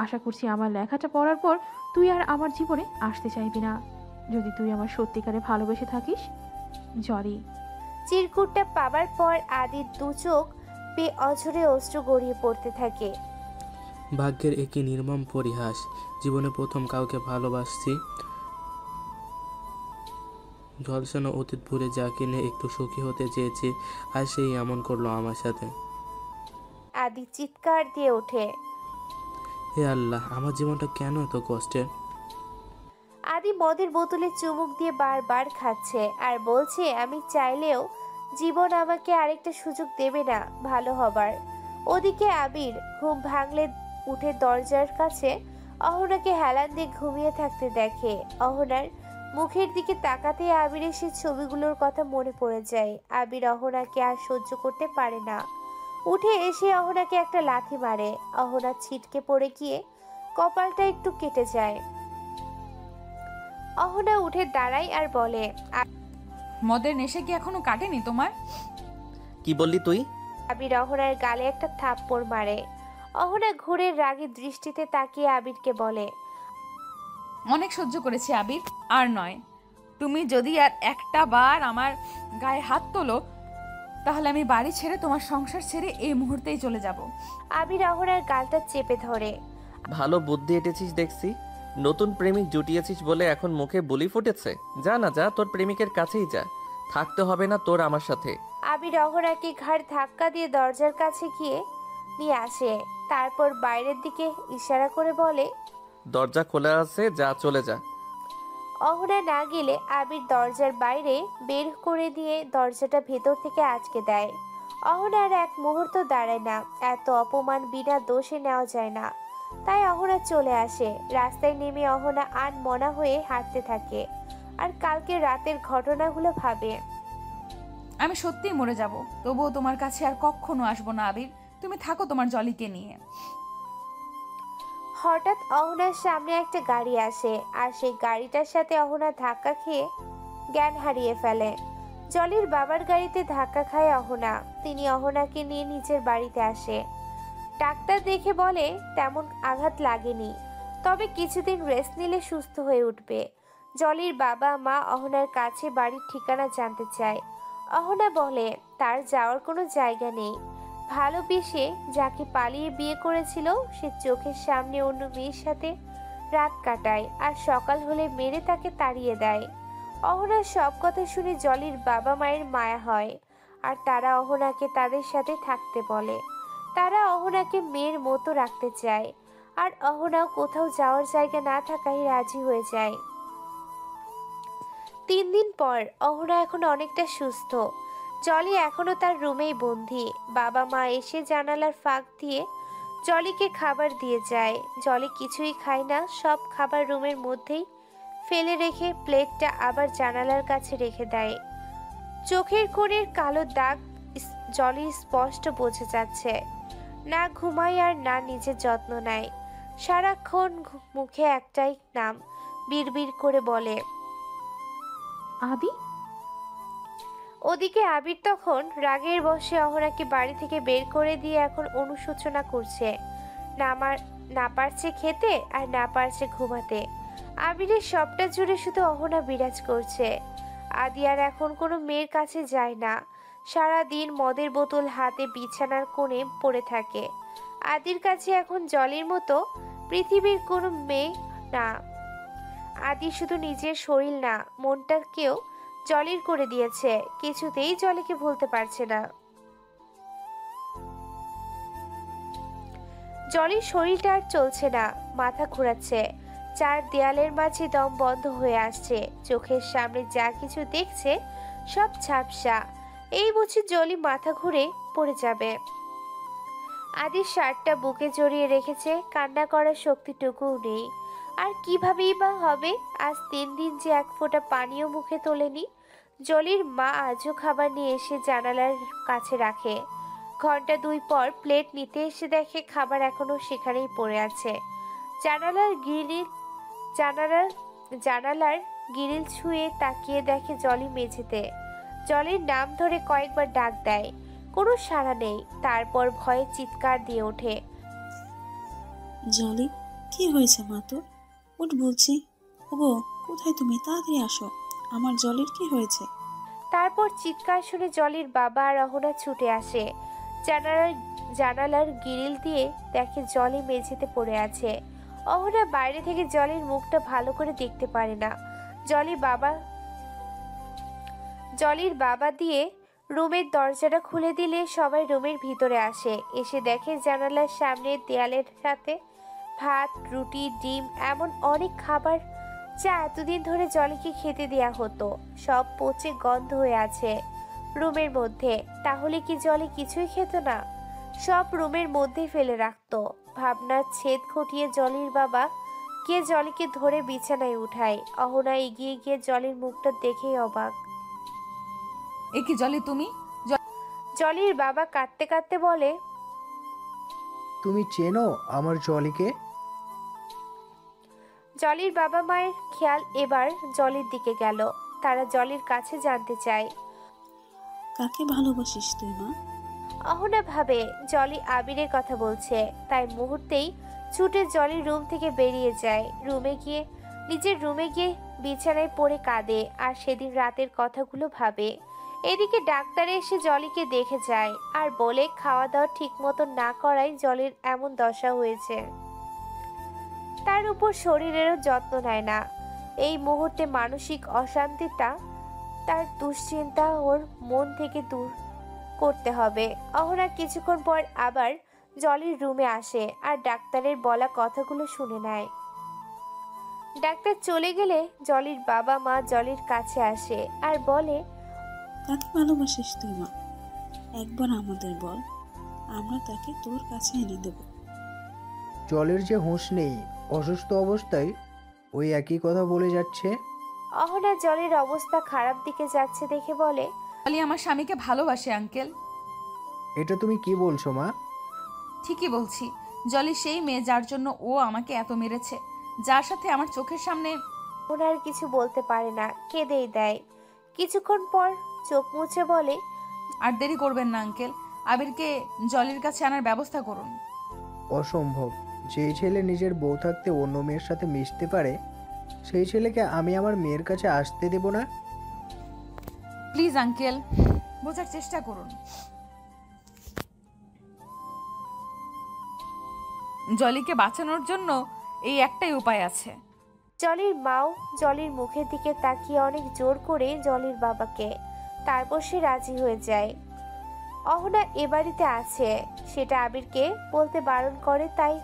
আশা করছি আমার লেখাটা পড়ার পর তুই আর আমার জীবনে আসতে চাইবি না, যদি তুই আমার সত্যিকারে ভালোবেসে থাকিস। জলি। চিরকুটটা পাবার পর আদির দু চোখ বেয়ে অঝরে অশ্রু গড়িয়ে পড়তে থাকে। ভাগ্যের একই নির্মম পরিহাস। জীবনে প্রথম কাউকে ভালোবাসছি, ঝলসানো অতীত ভুলে যাকে নিয়ে একটু সুখী হতে চেয়েছি, আর সেই এমন করলো আমার সাথে। আদি চিৎকার দিয়ে ওঠে। হে আল্লাহ, আমার জীবনটা কেন এত কষ্টের? আদি মদের বোতলে চুমুক দিয়ে বারবার খাচ্ছে আর বলছে, আমি চাইলেও জীবন আমাকে আরেকটা সুযোগ দেবে না ভালো হবার। ওদিকে আবির ঘুম ভাঙলে উঠে দরজার কাছে অহনাকে হেলান দিয়ে ঘুমিয়ে থাকতে দেখে। অহনার মুখের দিকে তাকাতে আবিরের সে ছবিগুলোর কথা মনে পড়ে যায়। আবির অহনাকে আর সহ্য করতে পারে না, উঠে এসে অহনাকে একটা লাথি মারে। অহনা ছিটকে পড়ে গিয়ে কপালটা একটু কেটে যায়। অহনা উঠে দাঁড়ায় আর বলে, মদের নেশা কি এখনো কাটেনি তোমার? কি বললি তুই? আবির অহনার গালে একটা থাপ্পড় মারে। অহনা ঘুরে রাগী দৃষ্টিতে তাকিয়ে আবিরকে বলে, অনেক সহ্য করেছি আবির, আর নয়। তুমি যদি আর একটা বার আমার গায়ে হাত তোলো, তাহলে আমি বাড়ি ছেড়ে তোমার সংসার ছেড়ে এই মুহূর্তেই চলে যাব। আবির অহনার গালটা চেপে ধরে। ভালো বুদ্ধি এঁটেছিস দেখছি। নতুন প্রেমিক জুটিয়েছিস বলে এখন মুখে বুলি ফুটেছে। যা না যা, তোর প্রেমিকের কাছেই যা, থাকতে হবে না তোর আমার সাথে। আবির অহনাকে ঘাড় ধাক্কা দিয়ে দরজার কাছে গিয়ে নিয়ে আসে। তারপর বাইরের দিকে ইশারা করে বলে, দরজা খোলা আছে, যা চলে যা। অহনা না গেলে আবির দরজার বাইরে বের করে দিয়ে দরজাটা ভেতর থেকে আটকে দেয়। অহনা আর এক মুহূর্ত দাঁড়ায় না, এত অপমান বিনা দোষে নেওয়া যায় না। তাই অহনা চলে আসে। রাস্তায় নেমে অহনা আনমনা হয়ে হাঁটতে থাকে আর কালকে রাতের ঘটনাগুলো ভাবে। আমি সত্যিই মরে যাব, তবুও তোমার কাছে আর কখনো আসবো না আবির। তুমি থাকো তোমার জলিকে নিয়ে। হঠাৎ অহনার সামনে একটা গাড়ি আসে আর সেই গাড়িটার সাথে অহনা ধাক্কা খেয়ে জ্ঞান হারিয়ে ফেলে। জলির বাবার গাড়িতে ধাক্কা খায় অহনা। তিনি অহনাকে নিয়ে নিজের বাড়িতে আসে। ডাক্তার দেখে বলে তেমন আঘাত লাগেনি, তবে কিছুদিন রেস্ট নিলে সুস্থ হয়ে উঠবে। জলির বাবা মা অহনার কাছে বাড়ির ঠিকানা জানতে চায়। অহনা বলে তার যাওয়ার কোনো জায়গা নেই। ভালোবেসে যাকে পালিয়ে বিয়ে করেছিল সে চোখের সামনে অন্য মেয়ের সাথে রাত কাটায় আর সকাল হলে মেরে তাকে তাড়িয়ে দেয়। অহনার সব কথা শুনে জলির বাবা মায়ের মায়া হয় আর তারা অহনাকে তাদের সাথে থাকতে বলে। তারা অহনাকে মেয়ের মতো রাখতে চায় আর অহনাও কোথাও যাওয়ার জায়গা না থাকায় রাজি হয়ে যায়। 3 দিন পর অহনা এখন অনেকটা সুস্থ। জলি এখনো তার রুমেই বন্দি। বাবা মা এসে জানালার ফাঁক দিয়ে জলিকে খাবার দিয়ে যায়। জলি কিছুই খায় না, সব খাবার রুমের মধ্যেই ফেলে রেখে প্লেটটা আবার জানালার কাছে রেখে দেয়। চোখের কোণের কালো দাগ জলি স্পষ্ট বোঝা যাচ্ছে। না ঘুমায় আর না নিজের যত্ন নেয়। সারাক্ষণ মুখে একটাই নাম বিড়বিড় করে বলে, আদি। ওদিকে আবির তখন রাগের বশে অহনাকে বাড়ি থেকে বের করে দিয়ে এখন অনুশোচনা করছে। না পারছে খেতে আর না পারছে ঘুমাতে। আবিরের সবটা জুড়ে শুধু অহনা বিরাজ করছে। আদি আর এখন কোনো মেয়ের কাছে যায় না। সারা দিন মদের বোতল হাতে বিছানার কোণে পড়ে থাকে। আদির কাছে এখন জলির মতো পৃথিবীর কোনো মেয়ে না। আদি শুধু নিজের শরীর না, মনটাকেও জলির করে দিয়েছে। কিছুতেই জলিকে ভুলতে পারছে না। জলির শরীরটা আর চলছে না, মাথা ঘোরাচ্ছে। চার দেয়ালের মাঝে দম বন্ধ হয়ে আসছে। চোখের সামনে যা কিছু দেখছে সব ঝাপসা। এই বুঝি জলি মাথা ঘুরে পড়ে যাবে। আদির শার্টটা বুকে জড়িয়ে রেখেছে, কান্না করার শক্তিটুকুও নেই। আর কিভাবেই বা হবে? আজ 3 দিন যে এক ফোঁটা পানিও মুখে তোলেনি। জলির মা আজও খাবার নিয়ে এসে জানালার কাছে রাখে। ঘন্টা 2 পর প্লেট নিতে এসে দেখে খাবার এখনো সেখানেই পড়ে আছে। জানালার গ্রিল জানালার জানালার গ্রিল ছুঁয়ে তাকিয়ে দেখে জলি মেঝেতে। জলির নাম ধরে কয়েকবার ডাক দেয়, কোনো সাড়া নেই। তারপর ভয়ে চিৎকার দিয়ে ওঠে। জলি, কি হয়েছে মা তোর? উঠ বলছি। ওগো, কোথায় তুমি? তাড়াতাড়ি আসো, আমার জলির কি হয়েছে? তারপর চিৎকার শুনে জলির বাবা আর অহনা ছুটে আসে। জানালার গ্রিল দিয়ে দেখে জলি মেঝেতে পড়ে আছে। অহনা বাইরে থেকে জলির মুখটা ভালো করে দেখতে পারে না। জলির বাবা দিয়ে রুমের দরজাটা খুলে দিলে সবাই রুমের ভিতরে আসে। এসে দেখে জানালার সামনে দেয়ালের সাথে ভাত, রুটি, ডিম এমন অনেক খাবার যা এতদিন ধরে জলিকে খেতে দেয়া হতো, সব পচে গন্ধ হয়ে আছে রুমের মধ্যে। তাহলে কি জলি কিছুই খেত না? সব রুমের মধ্যে ফেলে রাখতো। ভাবনার ছেদ ঘটিয়ে জলির বাবা গিয়ে জলিকে ধরে বিছানায় উঠায়। অহনা এগিয়ে গিয়ে জলির মুখটা দেখেই অবাক। এ কি জলি, তুমি? জলির বাবা কাঁদতে কাঁদতে বলে, তুমি চেনো আমার জলিকে? জলির বাবা মায়ের খেয়াল এবার জলির দিকে গেল। তারা জলির কাছে জানতে চায়, কাকে ভালোবাসিস তুই মা? অহনা ভাবে জলি আবিরের কথা বলছে, তাই মুহূর্তেই ছুটে জলি রুম থেকে বেরিয়ে যায়। নিজের রুমে গিয়ে বিছানায় পড়ে কাঁদে আর সেদিন রাতের কথাগুলো ভাবে। এদিকে ডাক্তার এসে জলিকে দেখে যায় আর বলে খাওয়া দাওয়া ঠিক মতো না করায় জলির এমন দশা হয়েছে। তার উপর শরীরেরও যত্ন নেয় না। এই মুহূর্তে মানসিক অশান্তিটা তার দুশ্চিন্তা ওর মন থেকে দূর করতে হবে। অহনা কিছুক্ষণ পর আবার জলির রুমে আসে আর ডাক্তারের বলা কথাগুলো শুনে নেয়। ডাক্তার চলে গেলে জলির বাবা মা জলির কাছে আসে আর বলে, কাকে ভালোবাসিস তুই মা? একবার আমাদের বল, আমরা তাকে তোর কাছে এনে দেব। জলের যে হুঁশ নেই, অসুস্থ অবস্থায় ওই একই কথা বলে যাচ্ছে। অহনা জলির অবস্থা খারাপ দিকে যাচ্ছে দেখে বলে, জলি আমার স্বামীকে ভালোবাসে আঙ্কেল। এটা তুমি কি বলছো মা? ঠিকই বলছি। জলি সেই মেয়ে যার জন্য ও আমাকে এত মেরেছে, যার সাথে আমার চোখের সামনে। ওনার কিছু বলতে পারে না, কেঁদেই দেয়। কিছুক্ষণ পর চোখ মুছে বলে, আর দেরি করবেন না আঙ্কেল, আবিরকে জলির কাছে আনার ব্যবস্থা করুন। অসম্ভব। যেই ছেলে নিজের বউ থাকতে অন্য মেয়ের সাথে মিশতে পারে, সেই ছেলেকে আমি আমার মেয়ের কাছে আসতে দেব না। প্লিজ আঙ্কেল, বোঝার চেষ্টা করুন। জলিকে বাঁচানোর জন্য এই একটাই উপায় আছে। জলির মাও জলির মুখের দিকে তাকিয়ে অনেক জোর করে জলির বাবাকে, তারপর সে রাজি হয়ে যায়। অহনা এ বাড়িতে আছে সেটা আবিরকে বলতে বারণ করে, তাই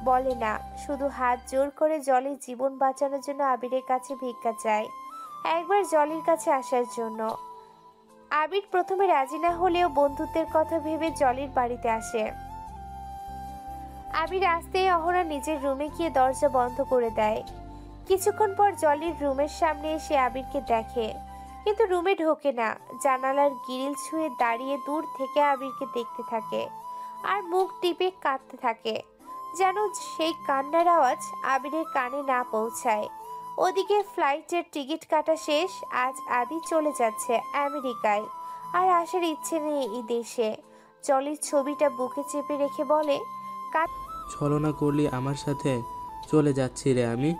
বলে না। শুধু হাত জোর করে জলির জীবন বাঁচানোর জন্য আবিরের কাছে ভিক্ষা চায়, একবার জলির কাছে আসার জন্য। আবির প্রথমে রাজি না হলেও বন্ধুত্বের কথা ভেবে জলির বাড়িতে আসে। আবির আসতেই অহনা নিজের রুমে গিয়ে দরজা বন্ধ করে দেয়। কিছুক্ষণ পর জলির রুমের সামনে এসে আবিরকে দেখে, কিন্তু রুমে ঢোকে না। জানালার গ্রিল ছুঁয়ে দাঁড়িয়ে দূর থেকে আবিরকে দেখতে থাকে আর মুখ টিপে কাঁদতে থাকে, যেন সেই কান্নার আওয়াজ আবিরের কানে না পৌঁছায়। ওদিকে ফ্লাইটের টিকিট কাটা শেষ। আজ আদি চলে যাচ্ছে আমেরিকায়, আর আসার ইচ্ছে নেই এই দেশে। জলির ছবিটা বুকে চেপে রেখে বলে, ছলনা করলি আমার সাথে? চলে যাচ্ছি রে আমি।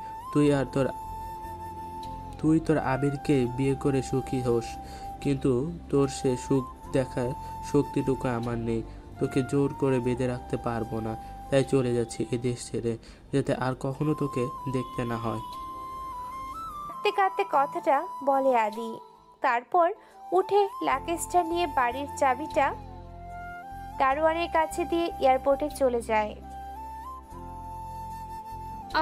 তুই তোর আবিরকে বিয়ে করে সুখী হোস, কিন্তু তোর সে সুখ দেখার শক্তিটুকু আমার নেই। তোকে জোর করে বেঁধে রাখতে পারবো না, তাই চলে যাচ্ছি এদেশ ছেড়ে, যাতে আর কখনো তোকে দেখতে না হয়। কাঁদতে কাঁদতে কথাটা বলে আদি। তারপর উঠে লাগেজটা নিয়ে বাড়ির চাবিটা দারোয়ানের কাছে দিয়ে এয়ারপোর্টে চলে যায়।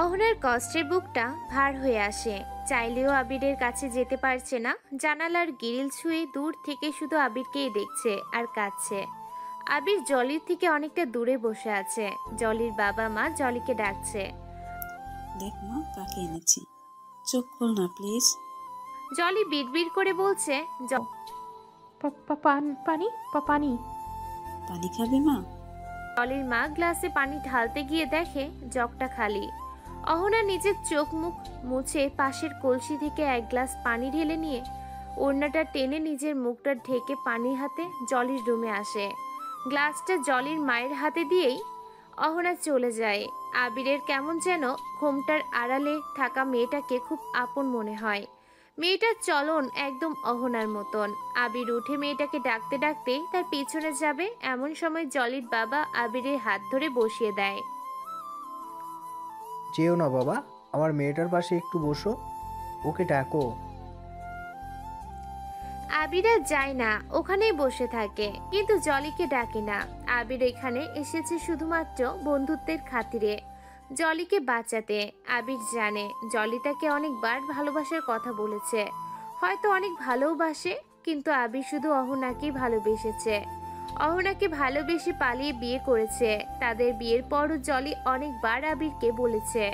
অহনার কষ্টের বুকটা ভার হয়ে আসে, চাইলেও আবিরের কাছে যেতে পারছে না। জানালার গ্রিল ছুঁয়ে দূর থেকে শুধু আবিরকেই দেখছে আর কাঁদছে। আবির জলির থেকে অনেকটা দূরে বসে আছে। জলির বাবা মা জলিকে ডাকছে, দেখ মা, কাকে এনেছি, চোখ খোল না প্লিজ। জলি বিড়বিড় করে বলছে, পানি পানি। পানি খাবে মা? জলির মা গ্লাসে পানি ঢালতে গিয়ে দেখে জগটা খালি। অহনা নিজের চোখ মুখ মুছে পাশের কলসি থেকে এক গ্লাস পানি ঢেলে নিয়ে ওড়নাটা টেনে নিজের মুখটা ঢেকে পানির হাতে জলির রুমে আসে। গ্লাসটা জলির মায়ের হাতে দিয়েই অহনা চলে যায়। আবিরের কেমন যেন ঘোমটার আড়ালে থাকা মেয়েটাকে খুব আপন মনে হয়। মেয়েটার চলন একদম অহনার মতন। আবির উঠে মেয়েটাকে ডাকতে ডাকতে তার পিছনে যাবে, এমন সময় জলির বাবা আবিরের হাত ধরে বসিয়ে দেয়। যেও না বাবা, আমার মেয়েটার পাশে একটু বসো, ওকে ডাকো। আবির আর যায় না, ওখানেই বসে থাকে, কিন্তু জলিকে ডাকে না। আবির এখানে এসেছে শুধুমাত্র বন্ধুত্বের খাতিরে, জলিকে বাঁচাতে। আবির জানে জলি তাকে অনেকবার ভালোবাসার কথা বলেছে, হয়তো অনেক ভালোবাসে, কিন্তু আবির শুধু অহনাকেই ভালোবেসেছে। অহনাকে ভালোবেসে পালিয়ে বিয়ে করেছে। তাদের বিয়ের পরও জলি অনেকবার আবিরকে বলেছে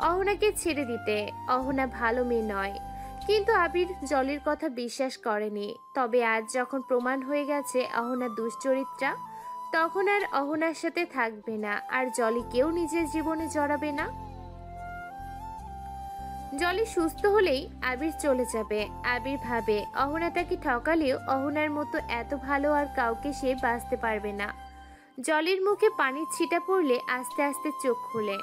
অহনাকে ছেড়ে দিতে, অহনা ভালো মেয়ে নয়, কিন্তু আবির জলির কথা বিশ্বাস করেনি। তবে আজ যখন প্রমাণ হয়ে গেছে অহনা দুশ্চরিত্রা, তখন আর অহনার সাথে থাকবে না, আর জলিকেও নিজের জীবনে জড়াবে না। জলি সুস্থ হলেই আবির চলে যাবে। আবির ভাবে অহনা তাকে ঠকালেও অহনার মতো এত ভালো আর কাউকে সে বাঁচতে পারবে না। জলির মুখে পানির ছিটা পড়লে আস্তে আস্তে চোখ খুলে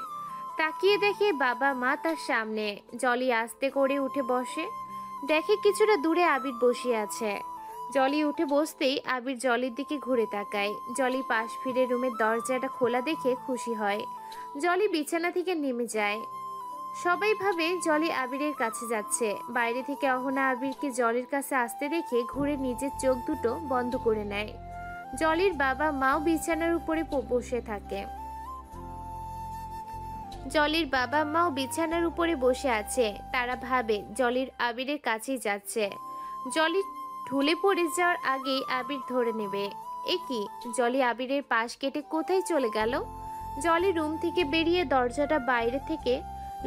তাকিয়ে দেখে বাবা মা তার সামনে। জলি আস্তে করে উঠে বসে, দেখে কিছুটা দূরে আবির বসে আছে। জলি উঠে বসতেই আবির জলির দিকে ঘুরে তাকায়। জলি পাশ ফিরে রুমের দরজাটা খোলা দেখে খুশি হয়। জলি বিছানা থেকে নেমে যায়। সবাই ভাবে জলি আবিরের কাছে যাচ্ছে। বাইরে থেকে অহনা আবিরকে জলির কাছে আসতে দেখে ঘুরে নিজের চোখ দুটো বন্ধ করে নেয়। জলির বাবা মাও বিছানার উপরে বসে থাকে। জলির বাবা মাও বিছানার উপরে বসে আছে। তারা ভাবে জলির আবিরের কাছেই যাচ্ছে। জলি ঢুলে পড়ে যাওয়ার আগেই আবির ধরে নেবে। এ কি, জলি আবিরের পাশ কেটে কোথায় চলে গেল? জলি রুম থেকে বেরিয়ে দরজাটা বাইরে থেকে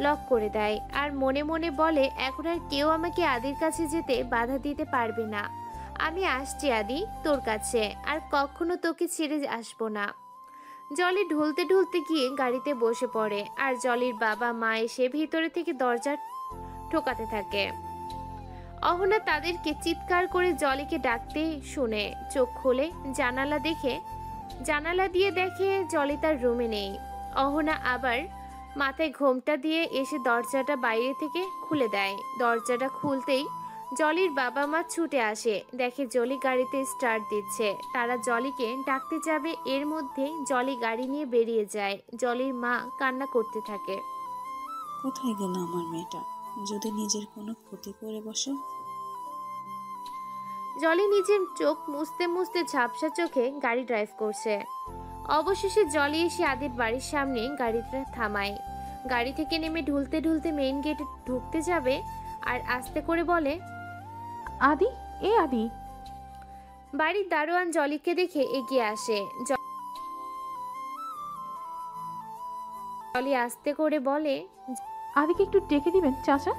লক করে দেয় আর মনে মনে বলে, এখন আর কেউ আমাকে আদির কাছে যেতে বাধা দিতে পারবে না। আমি আসছি আদি তোর কাছে, আর কখনো তোকে ছেড়ে আসবো না। জলি ঢুলতে ঢুলতে গিয়ে গাড়িতে বসে পড়ে, আর জলির বাবা মা এসে ভিতরে থেকে দরজা ঠোকাতে থাকে। অহনা তাদেরকে চিৎকার করে জলিকে ডাকতে শুনে চোখ খোলে, জানালা দিয়ে দেখে জলি তার রুমে নেই। অহনা আবার মাথায় ঘোমটা দিয়ে এসে দরজাটা বাইরে থেকে খুলে দেয়। দরজাটা খুলতেই জলির বাবা মা ছুটে আসে, দেখে জলি গাড়িতে স্টার্ট দিচ্ছে। তারা জলিকে ডাকতে যাবে, এর মধ্যে জলি গাড়ি নিয়ে বেরিয়ে যায়। জলির মা কান্না করতে থাকে। কোথায় গেল আমার মেয়েটা? যদি নিজের কোনো ক্ষতি করে বসে। জলি নিজের চোখ মুছতে মুছতে ঝাপসা চোখে গাড়ি ড্রাইভ করছে। অবশেষে জলি এসে আদির বাড়ির সামনে গাড়িটা থামায়। গাড়ি থেকে নেমে ঢুলতে ঢুলতে মেইন গেটে ঢুকতে যাবে আর আস্তে করে বলে, আদি, এ আদি। বাড়ির দারোয়ান জলিকে দেখে এগিয়ে আসে। জলি আস্তে করে বলে, আদিকে একটু ডেকে দিবেন চাচা।